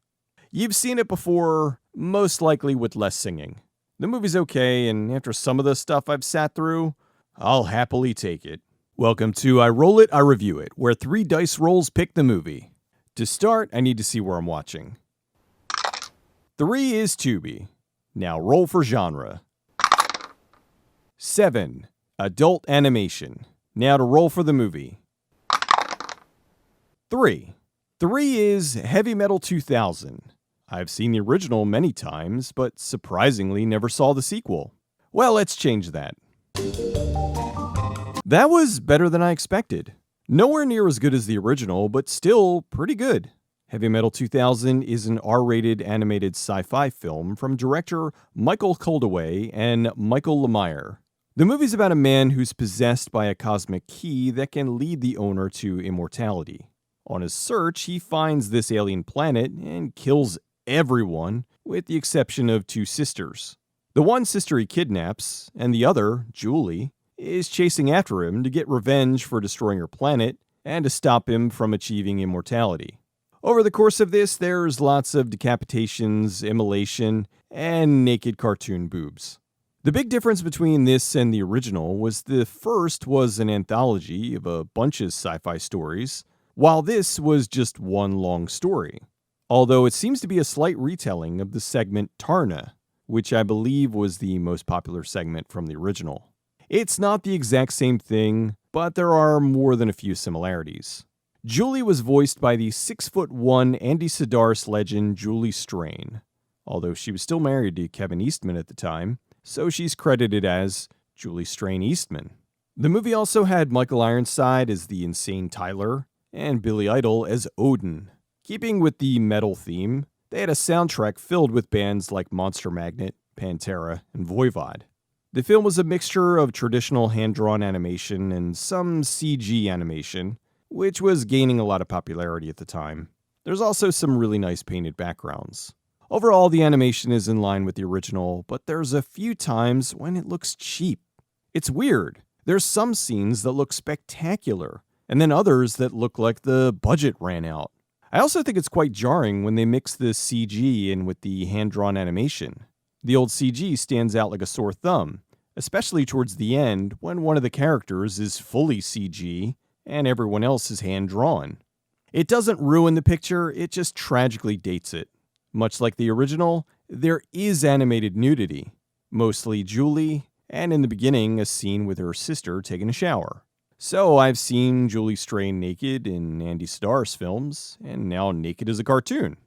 You've seen it before, most likely with less singing. The movie's okay, and after some of the stuff I've sat through, I'll happily take it. Welcome to I Roll It, I Review It, where 3 dice rolls pick the movie. To start, I need to see where I'm watching. 3 is Tubi. Now roll for genre. 7. Adult animation. Now to roll for the movie. 3. 3 is Heavy Metal 2000. I've seen the original many times, but surprisingly never saw the sequel. Well, let's change that. That was better than I expected. Nowhere near as good as the original, but still pretty good. Heavy Metal 2000 is an R-rated animated sci-fi film from director Michael Koldewey and Michael Lemire. The movie's about a man who's possessed by a cosmic key that can lead the owner to immortality. On his search, he finds this alien planet and kills everyone, with the exception of 2 sisters. The one sister he kidnaps, and the other, Julie, is chasing after him to get revenge for destroying her planet and to stop him from achieving immortality. Over the course of this, there's lots of decapitations, immolation, and naked cartoon boobs. The big difference between this and the original was the first was an anthology of a bunch of sci-fi stories, while this was just one long story. Although it seems to be a slight retelling of the segment Tarna, which I believe was the most popular segment from the original. It's not the exact same thing, but there are more than a few similarities. Julie was voiced by the 6'1" Andy Sidaris legend Julie Strain, although she was still married to Kevin Eastman at the time, so she's credited as Julie Strain Eastman. The movie also had Michael Ironside as the insane Tyler, and Billy Idol as Odin. Keeping with the metal theme, they had a soundtrack filled with bands like Monster Magnet, Pantera, and Voivod. The film was a mixture of traditional hand-drawn animation and some CG animation, which was gaining a lot of popularity at the time. There's also some really nice painted backgrounds. Overall, the animation is in line with the original, but there's a few times when it looks cheap. It's weird. There's some scenes that look spectacular, and then others that look like the budget ran out. I also think it's quite jarring when they mix the CG in with the hand-drawn animation. The old CG stands out like a sore thumb, especially towards the end when one of the characters is fully CG and everyone else is hand-drawn. It doesn't ruin the picture, it just tragically dates it. Much like the original, there is animated nudity, mostly Julie, and in the beginning, a scene with her sister taking a shower. So I've seen Julie Strain naked in Andy Sidaris films, and now naked as a cartoon.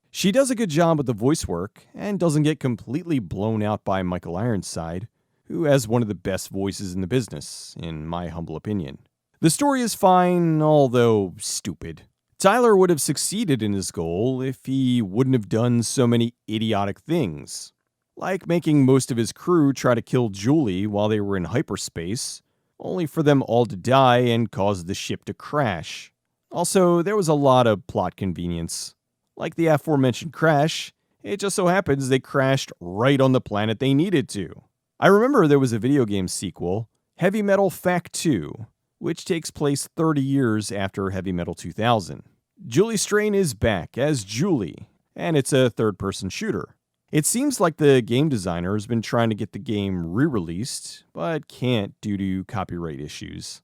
She does a good job with the voice work, and doesn't get completely blown out by Michael Ironside, who has one of the best voices in the business, in my humble opinion. The story is fine, although stupid. Tyler would have succeeded in his goal if he wouldn't have done so many idiotic things, like making most of his crew try to kill Julie while they were in hyperspace, only for them all to die and cause the ship to crash. Also, there was a lot of plot convenience. Like the aforementioned crash, it just so happens they crashed right on the planet they needed to. I remember there was a video game sequel, Heavy Metal Fact 2, which takes place 30 years after Heavy Metal 2000. Julie Strain is back as Julie, and it's a third-person shooter. It seems like the game designer has been trying to get the game re-released, but can't due to copyright issues.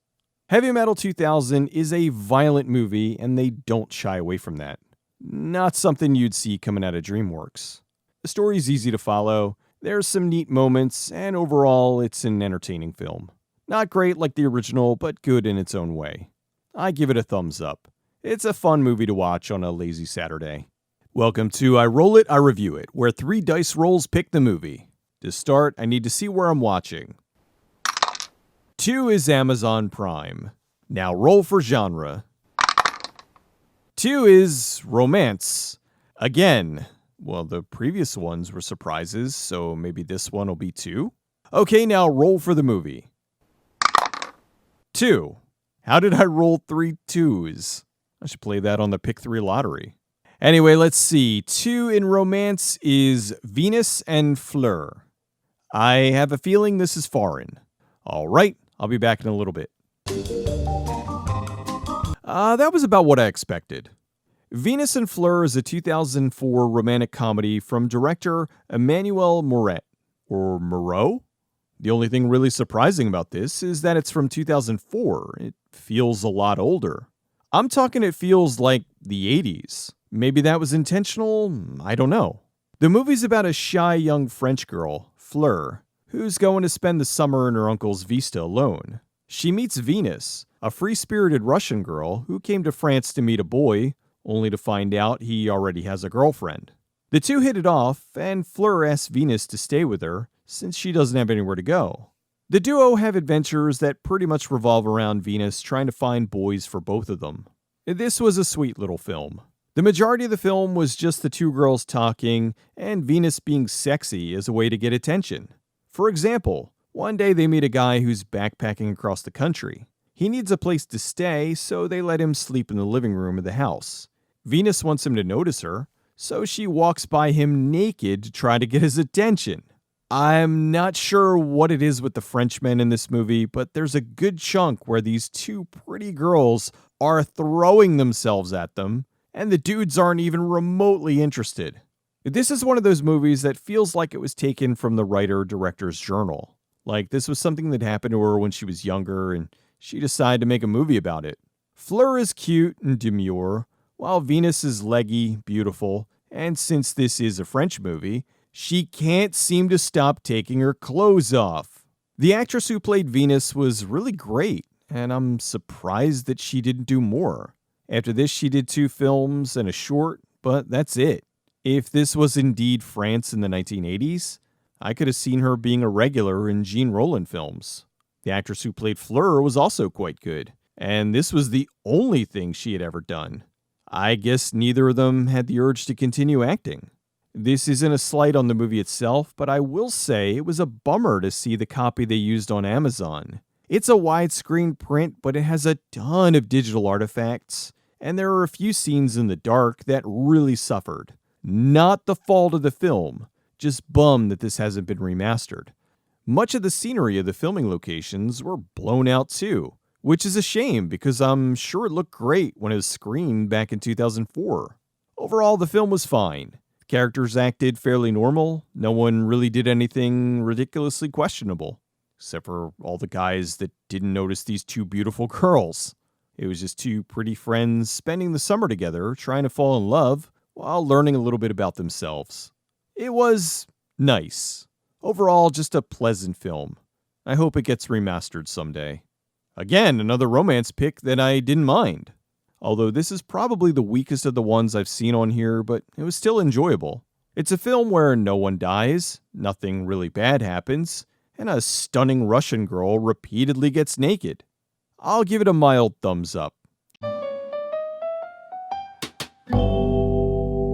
Heavy Metal 2000 is a violent movie, and they don't shy away from that. Not something you'd see coming out of DreamWorks. The story's easy to follow, there's some neat moments, and overall, it's an entertaining film. Not great like the original, but good in its own way. I give it a thumbs up. It's a fun movie to watch on a lazy Saturday. Welcome to I Roll It, I Review It, where 3 dice rolls pick the movie. To start, I need to see where I'm watching. 2 is Amazon Prime. Now roll for genre. 2 is romance. Again. Well, the previous ones were surprises, so maybe this one will be 2. Okay, now roll for the movie. 2. How did I roll 3 2s? I should play that on the Pick 3 lottery. Anyway, let's see. 2 in romance is Venus and Fleur. I have a feeling this is foreign. All right, I'll be back in a little bit. That was about what I expected. Venus and Fleur is a 2004 romantic comedy from director Emmanuel Moret, or Moreau? The only thing really surprising about this is that it's from 2004. It feels a lot older. I'm talking it feels like the 80s. Maybe that was intentional, I don't know. The movie's about a shy young French girl, Fleur, who's going to spend the summer in her uncle's vista alone. She meets Venus, a free-spirited Russian girl who came to France to meet a boy, only to find out he already has a girlfriend. The two hit it off, and Fleur asks Venus to stay with her, since she doesn't have anywhere to go. The duo have adventures that pretty much revolve around Venus trying to find boys for both of them. This was a sweet little film. The majority of the film was just the two girls talking, and Venus being sexy as a way to get attention. For example, one day they meet a guy who's backpacking across the country. He needs a place to stay, so they let him sleep in the living room of the house. Venus wants him to notice her, so she walks by him naked to try to get his attention. I'm not sure what it is with the Frenchmen in this movie, but there's a good chunk where these two pretty girls are throwing themselves at them, and the dudes aren't even remotely interested. This is one of those movies that feels like it was taken from the writer-director's journal. Like this was something that happened to her when she was younger, and she decided to make a movie about it. Fleur is cute and demure, while Venus is leggy, beautiful, and since this is a French movie, she can't seem to stop taking her clothes off. The actress who played Venus was really great, and I'm surprised that she didn't do more. After this, she did 2 films and a short, but that's it. If this was indeed France in the 1980s, I could have seen her being a regular in Jean Roland films. The actress who played Fleur was also quite good, and this was the only thing she had ever done. I guess neither of them had the urge to continue acting. This isn't a slight on the movie itself, but I will say it was a bummer to see the copy they used on Amazon. It's a widescreen print, but it has a ton of digital artifacts, and there are a few scenes in the dark that really suffered. Not the fault of the film, just bummed that this hasn't been remastered. Much of the scenery of the filming locations were blown out too, which is a shame because I'm sure it looked great when it was screened back in 2004. Overall, the film was fine. The characters acted fairly normal. No one really did anything ridiculously questionable, except for all the guys that didn't notice these 2 beautiful girls. It was just 2 pretty friends spending the summer together, trying to fall in love while learning a little bit about themselves. It was nice. Overall, just a pleasant film. I hope it gets remastered someday. Again, another romance pick that I didn't mind. Although this is probably the weakest of the ones I've seen on here, but it was still enjoyable. It's a film where no one dies, nothing really bad happens, and a stunning Russian girl repeatedly gets naked. I'll give it a mild thumbs up.